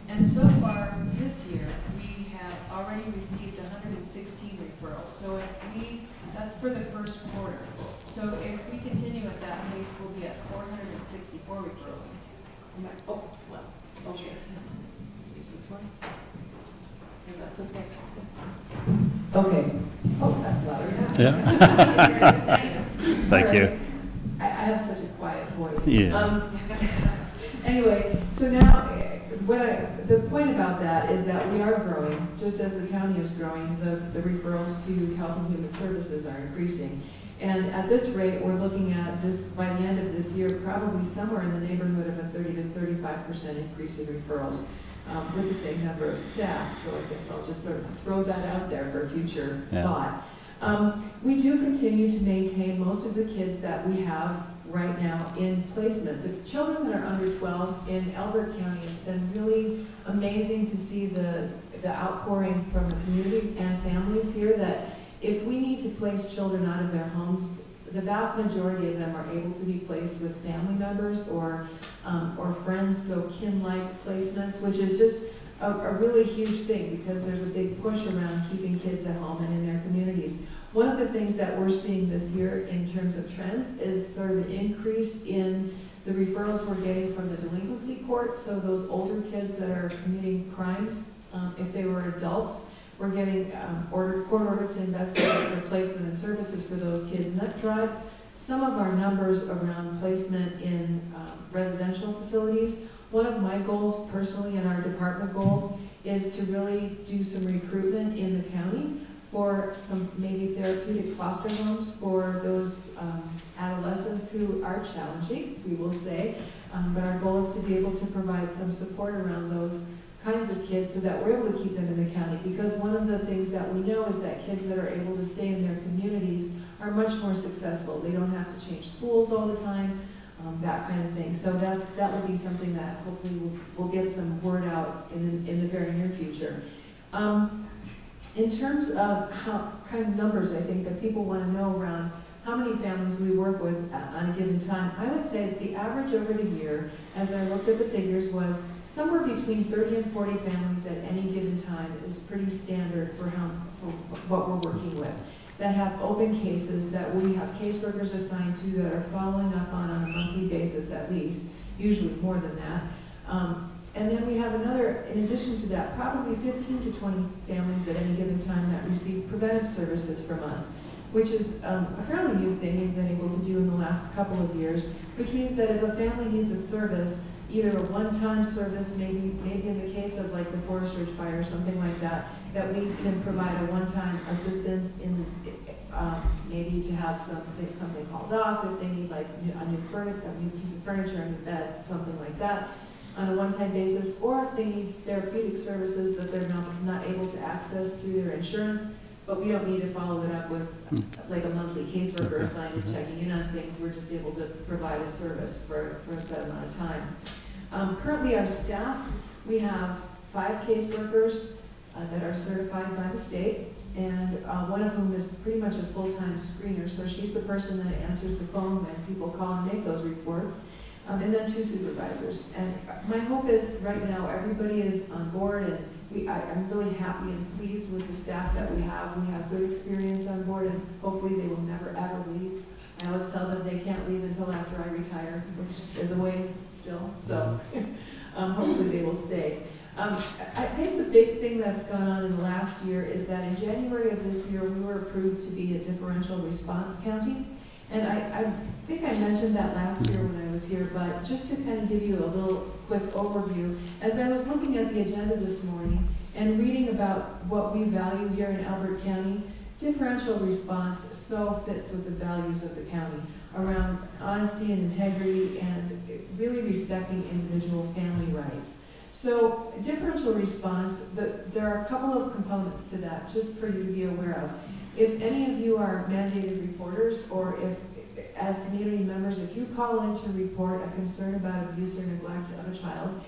And so far this year, we have already received 116 referrals. So that's for the first quarter. So if we continue at that pace, we'll be at 464 referrals. Oh, well, okay. Use this one. If that's okay. Okay. Oh, that's louder. Yeah. Thank you. I have such a quiet voice. Yeah. Anyway, so now, the point about that is that we are growing, just as the county is growing, the referrals to Health and Human Services are increasing. And at this rate, we're looking at this, by the end of this year, probably somewhere in the neighborhood of a 30 to 35% increase in referrals with the same number of staff. So I guess I'll just sort of throw that out there for future thought. We do continue to maintain most of the kids that we have right now in placement. The children that are under 12 in Elbert County, it's been really amazing to see the outpouring from the community and families here that if we need to place children out of their homes, the vast majority of them are able to be placed with family members or friends, so kin-like placements, which is just a really huge thing because there's a big push around keeping kids at home and in their communities. One of the things that we're seeing this year in terms of trends is sort of an increase in the referrals we're getting from the delinquency court. So those older kids that are committing crimes, if they were adults, we're getting court order to investigate for placement and services for those kids. And that drives some of our numbers around placement in residential facilities. One of my goals personally and our department goals is to really do some recruitment in the county for some maybe therapeutic foster homes for those adolescents who are challenging, we will say. But our goal is to be able to provide some support around those kinds of kids so that we're able to keep them in the county. Because one of the things that we know is that kids that are able to stay in their communities are much more successful. They don't have to change schools all the time, that kind of thing. So that would be something that hopefully we'll get some word out in the very near future. In terms of how kind of numbers, I think that people want to know around how many families we work with on a given time, I would say that the average over the year, as I looked at the figures, was somewhere between 30 and 40 families at any given time is pretty standard for what we're working with. That have open cases that we have caseworkers assigned to that are following up on a monthly basis at least, usually more than that. And then we have another, in addition to that, probably 15 to 20 families at any given time that receive preventive services from us, which is a fairly new thing we've been able to do in the last couple of years, which means that if a family needs a service, either a one-time service, maybe in the case of like the Forest Ridge fire or something like that, that we can provide a one-time assistance in maybe to have something called off, if they need like a new piece of furniture, a new bed, something like that, on a one-time basis, or if they need therapeutic services that they're not able to access through their insurance, but we don't need to follow it up with like a monthly caseworker Okay. assigned to checking in on things. We're just able to provide a service for a set amount of time. Currently, our staff, we have 5 caseworkers that are certified by the state, and one of whom is pretty much a full-time screener, so she's the person that answers the phone when people call and make those reports, and then 2 supervisors. And my hope is right now everybody is on board, and I'm really happy and pleased with the staff that we have. We have good experience on board, and hopefully they will never ever leave. I always tell them they can't leave until after I retire, which is a ways still, so hopefully they will stay. I think the big thing that's gone on in the last year is that in January of this year, we were approved to be a differential response county. And I think I mentioned that last year when I was here, but just to kind of give you a little quick overview, as I was looking at the agenda this morning and reading about what we value here in Elbert County, differential response so fits with the values of the county around honesty and integrity and really respecting individual family rights. So differential response, there are a couple of components to that, just for you to be aware of. If any of you are mandated reporters, or if, as community members, if you call in to report a concern about abuse or neglect of a child,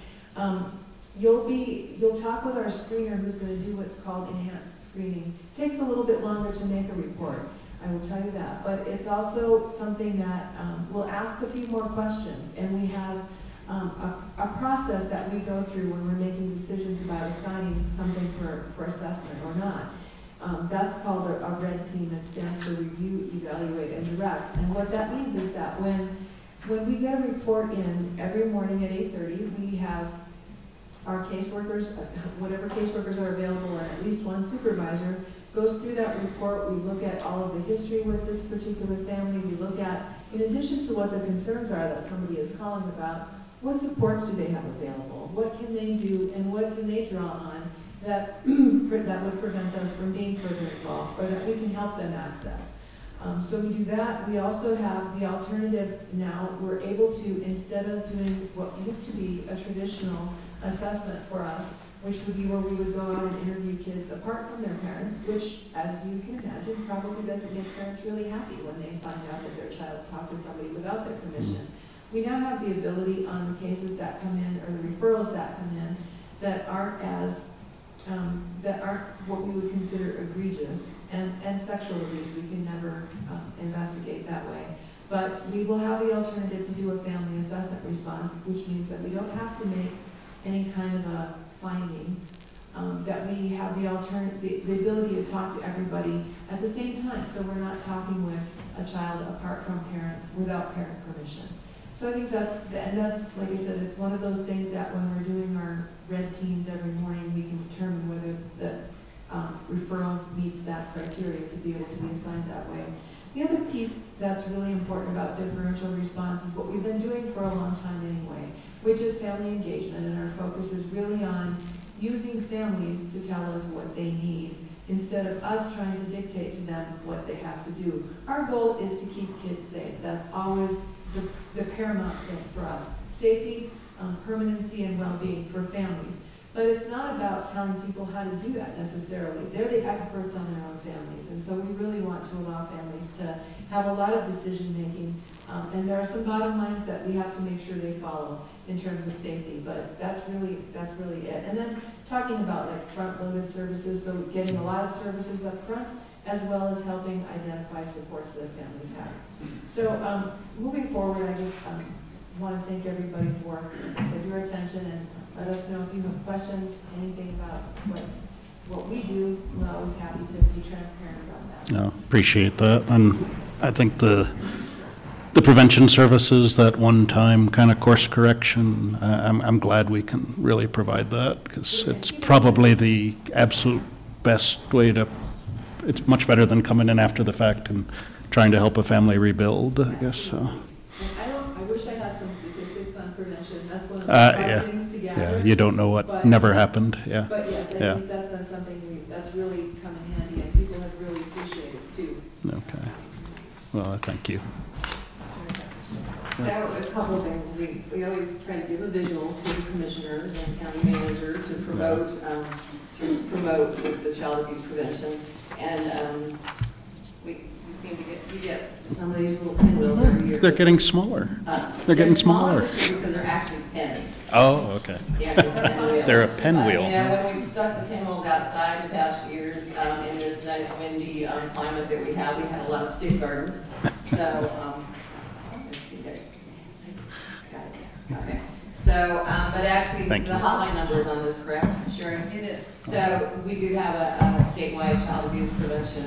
you'll talk with our screener who's going to do what's called enhanced screening. It takes a little bit longer to make a report, I will tell you that, but it's also something that we'll ask a few more questions, and we have a process that we go through when we're making decisions about assigning something for assessment or not. That's called a RED team. It stands for Review, Evaluate, and Direct. And what that means is that when we get a report in every morning at 8:30, we have our caseworkers, whatever caseworkers are available, and at least one supervisor goes through that report. We look at all of the history with this particular family. We look at, in addition to what the concerns are that somebody is calling about, what supports do they have available? What can they do, and what can they draw on that would prevent us from being further involved, or that we can help them access? So we do that. We also have the alternative now. We're able to, instead of doing what used to be a traditional assessment for us, which would be where we would go out and interview kids apart from their parents, which, as you can imagine, probably doesn't make parents really happy when they find out that their child's talked to somebody without their permission. We now have the ability on the cases that come in, or the referrals that come in, that aren't what we would consider egregious, and sexual abuse we can never investigate that way. But we will have the alternative to do a family assessment response, which means that we don't have to make any kind of a finding, that we have the ability to talk to everybody at the same time, so we're not talking with a child apart from parents without parent permission. So I think that's, like I said, it's one of those things that when we're doing our RED teams every morning, we can determine whether the referral meets that criteria to be able to be assigned that way. The other piece that's really important about differential response is what we've been doing for a long time anyway, which is family engagement, and our focus is really on using families to tell us what they need instead of us trying to dictate to them what they have to do. Our goal is to keep kids safe. That's always the paramount thing for us. Safety, permanency, and well-being for families. But it's not about telling people how to do that necessarily. They're the experts on their own families, and so we really want to allow families to have a lot of decision-making, and there are some bottom lines that we have to make sure they follow in terms of safety, but that's really it. And then talking about like front-loaded services, so getting a lot of services up front, as well as helping identify supports that families have. So moving forward, I just want to thank everybody for your attention, and let us know if you have questions, anything about what we do. We're always happy to be transparent about that. No, appreciate that. And I think the prevention services, that one-time kind of course correction, I'm glad we can really provide that, because it's probably the absolute best way to, it's much better than coming in after the fact and trying to help a family rebuild, I guess. So. I wish I had some statistics on prevention. That's one of the hard things to gather. Yeah, you don't know what never happened. Yeah. But yes, I think that's been something that's really come in handy, and people have really appreciated it too. Okay. Well, thank you. So a couple of things. We always try to give a visual to the commissioners and county managers to promote the child abuse prevention. And we seem to get some of these little pinwheels every year. They're getting smaller. They're getting smaller. Because they're actually pens. Oh, okay. Yeah, pinwheels. They're a pinwheel. You know, when we've stuck the pinwheels outside the past few years, in this nice windy climate that we had a lot of stick gardens. So, okay. So, but actually, the hotline number is on this, correct, Sherry? It is. So we do have a statewide child abuse prevention,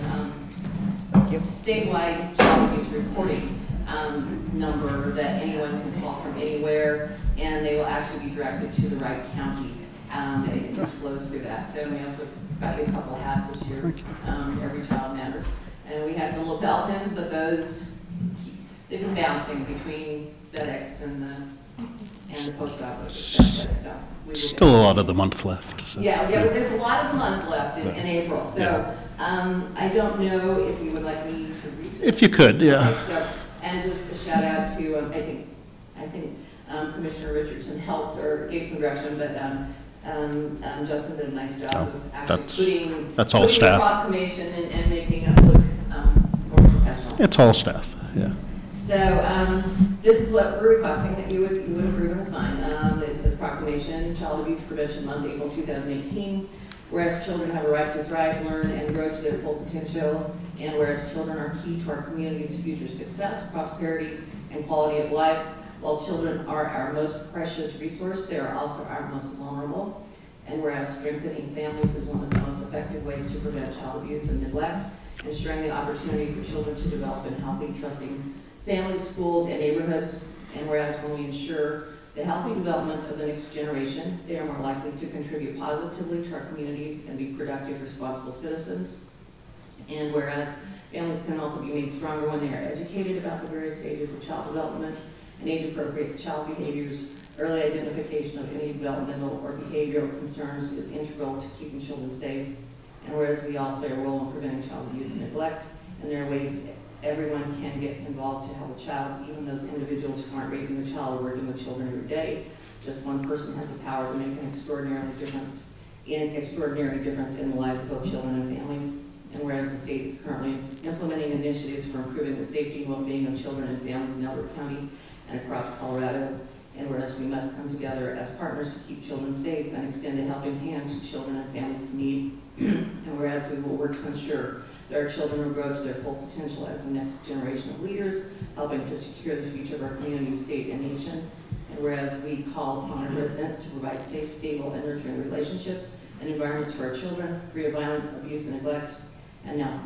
statewide child abuse reporting number that anyone can call from anywhere, and they will actually be directed to the right county. And it just flows through that. So we also got you a couple of hats this year. Every child matters. And we had some lapel pins, but those, they've been bouncing between FedEx and the post office. So still a lot of the month left. So. Yeah, but there's a lot of the month left in April. So I don't know if you would like me to read this. If you could, yeah. Okay, so, and just a shout out to I think Commissioner Richardson helped or gave some direction, but Justin did a nice job of actually putting all staff. The proclamation and making it look more professional. It's all staff, yeah. So this is what we're requesting that you would approve and sign. It's a proclamation, Child Abuse Prevention Month, April 2018. Whereas children have a right to thrive, learn, and grow to their full potential, and whereas children are key to our community's future success, prosperity, and quality of life, while children are our most precious resource, they are also our most vulnerable. And whereas strengthening families is one of the most effective ways to prevent child abuse and neglect, ensuring the opportunity for children to develop in healthy, trusting families, schools, and neighborhoods. And whereas when we ensure the healthy development of the next generation, they are more likely to contribute positively to our communities and be productive, responsible citizens. And whereas families can also be made stronger when they are educated about the various stages of child development and age-appropriate child behaviors, early identification of any developmental or behavioral concerns is integral to keeping children safe. And whereas we all play a role in preventing child abuse and neglect, and there are ways everyone can get involved to help a child, even those individuals who aren't raising the child or working with children every day. Just one person has the power to make an extraordinary difference in the lives of both children and families. And whereas the state is currently implementing initiatives for improving the safety and well-being of children and families in Elbert County and across Colorado, and whereas we must come together as partners to keep children safe and extend a helping hand to children and families in need, and whereas we will work to ensure that our children will grow to their full potential as the next generation of leaders, helping to secure the future of our community, state, and nation. And whereas we call upon our residents to provide safe, stable, and nurturing relationships and environments for our children, free of violence, abuse, and neglect. And now,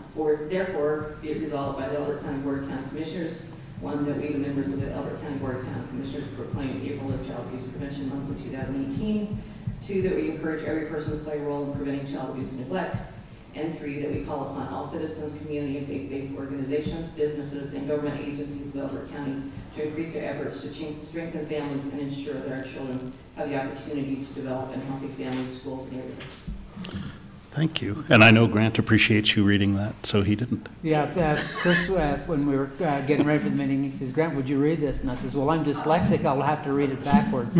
therefore, be it resolved by the Elbert County Board of County Commissioners, one, that we, the members of the Elbert County Board of County Commissioners, proclaim April as Child Abuse Prevention Month of 2018. 2, that we encourage every person to play a role in preventing child abuse and neglect. And 3, that we call upon all citizens, community, and faith-based organizations, businesses, and government agencies of Elbert County to increase their efforts to strengthen families and ensure that our children have the opportunity to develop in healthy families, schools, and neighborhoods. Thank you. And I know Grant appreciates you reading that, so he didn't. Yeah, Chris, when we were getting ready for the meeting, he says, Grant, would you read this? And I says, well, I'm dyslexic, I'll have to read it backwards.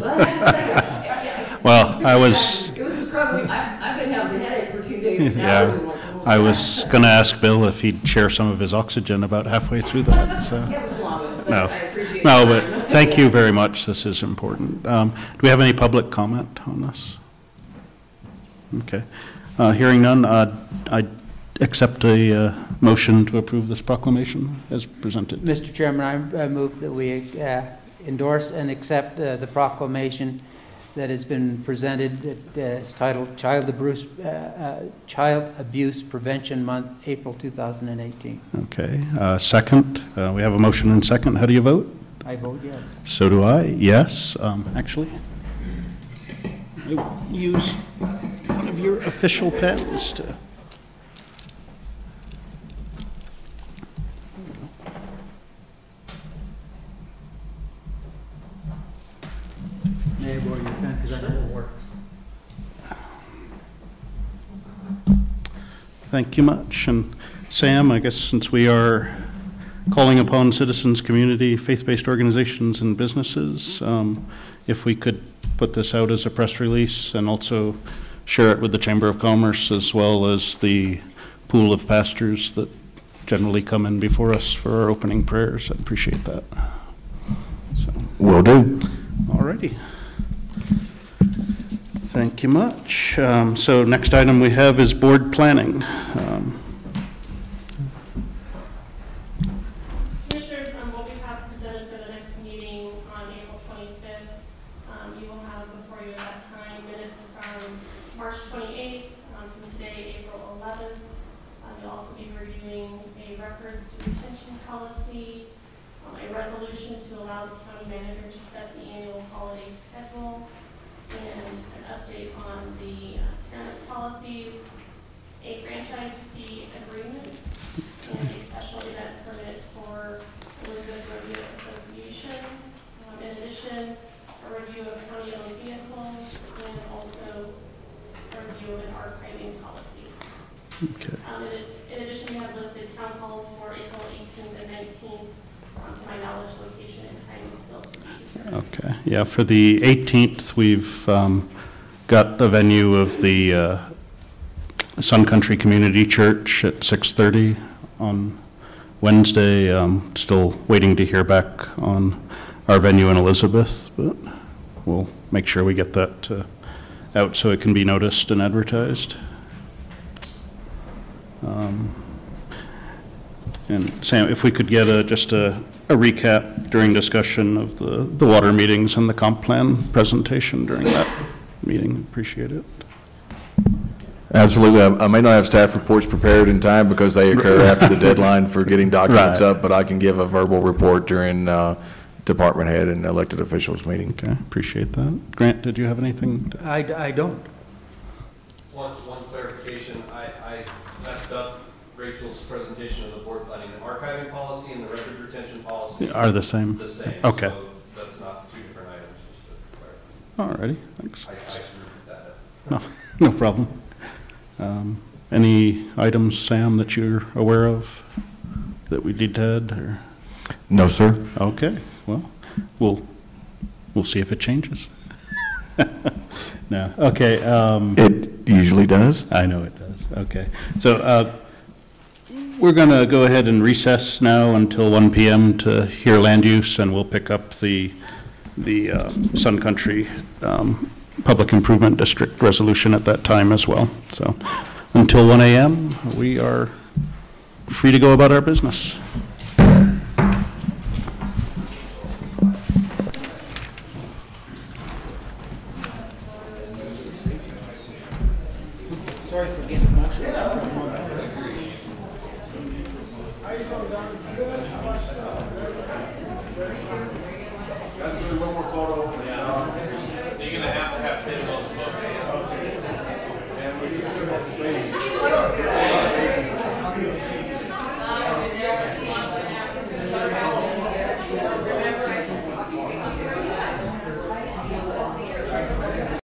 Well, I was... It was a struggle. I've been having a headache for 2 days now. Yeah, I was going to ask Bill if he'd share some of his oxygen about halfway through that. So. Yeah, it was a long one, but No, I appreciate no, it. but thank you very much. This is important. Do we have any public comment on this? Okay. Hearing none, I accept a motion to approve this proclamation as presented. Mr. Chairman, I move that we endorse and accept the proclamation that has been presented that is titled Child Abuse Prevention Month, April 2018. Okay. Second, we have a motion and second. How do you vote? I vote yes. So do I. Yes. Actually, I will use one of your official pens to... May I borrow your pen because I know it works. Thank you much. And Sam, I guess since we are calling upon citizens, community, faith-based organizations, and businesses, if we could put this out as a press release and also share it with the Chamber of Commerce as well as the pool of pastors that generally come in before us for our opening prayers. I appreciate that. So. Will do. All righty. Thank you much. So next item we have is board planning. Commissioners, what we have presented for the next meeting on April 25th, you will have before you at that time minutes from March 28th, from today, April 11th. You'll also be reviewing a records retention policy, a resolution to allow the county manager to set the annual holiday schedule, and an update on the tenant policies, a franchise fee agreement, and a special event permit for Elizabeth Rodeo Association. In addition, a review of county-owned vehicles, and also a review of an archiving policy. Okay. In addition, we have listed town halls for April 18th and 19th. To my knowledge, location and time is still to be determined. Okay. Yeah, for the 18th, we've got the venue of the Sun Country Community Church at 6:30 on Wednesday. Still waiting to hear back on our venue in Elizabeth, but we'll make sure we get that out so it can be noticed and advertised. And Sam, if we could get just a recap during discussion of the water meetings and the comp plan presentation during that meeting, appreciate it. Absolutely. I may not have staff reports prepared in time because they occur after the deadline for getting documents Right. up, but I can give a verbal report during department head and elected officials meeting. Okay, appreciate that. Grant, did you have anything? I don't. One clarification, I messed up Rachel's presentation of the board planning. The archiving policy and the record retention policy Are the same? The same. Okay. So that's not two different items, just to clarify. All righty, thanks. I screwed that up. No, no problem. Any items, Sam, that you're aware of that we need to add? Or? No, sir. Okay, well, we'll see if it changes. No, okay. It usually does. I know it does. Okay, so we're going to go ahead and recess now until 1 p.m. to hear land use, and we'll pick up the Sun Country Public Improvement District resolution at that time as well. So until 1 a.m., we are free to go about our business.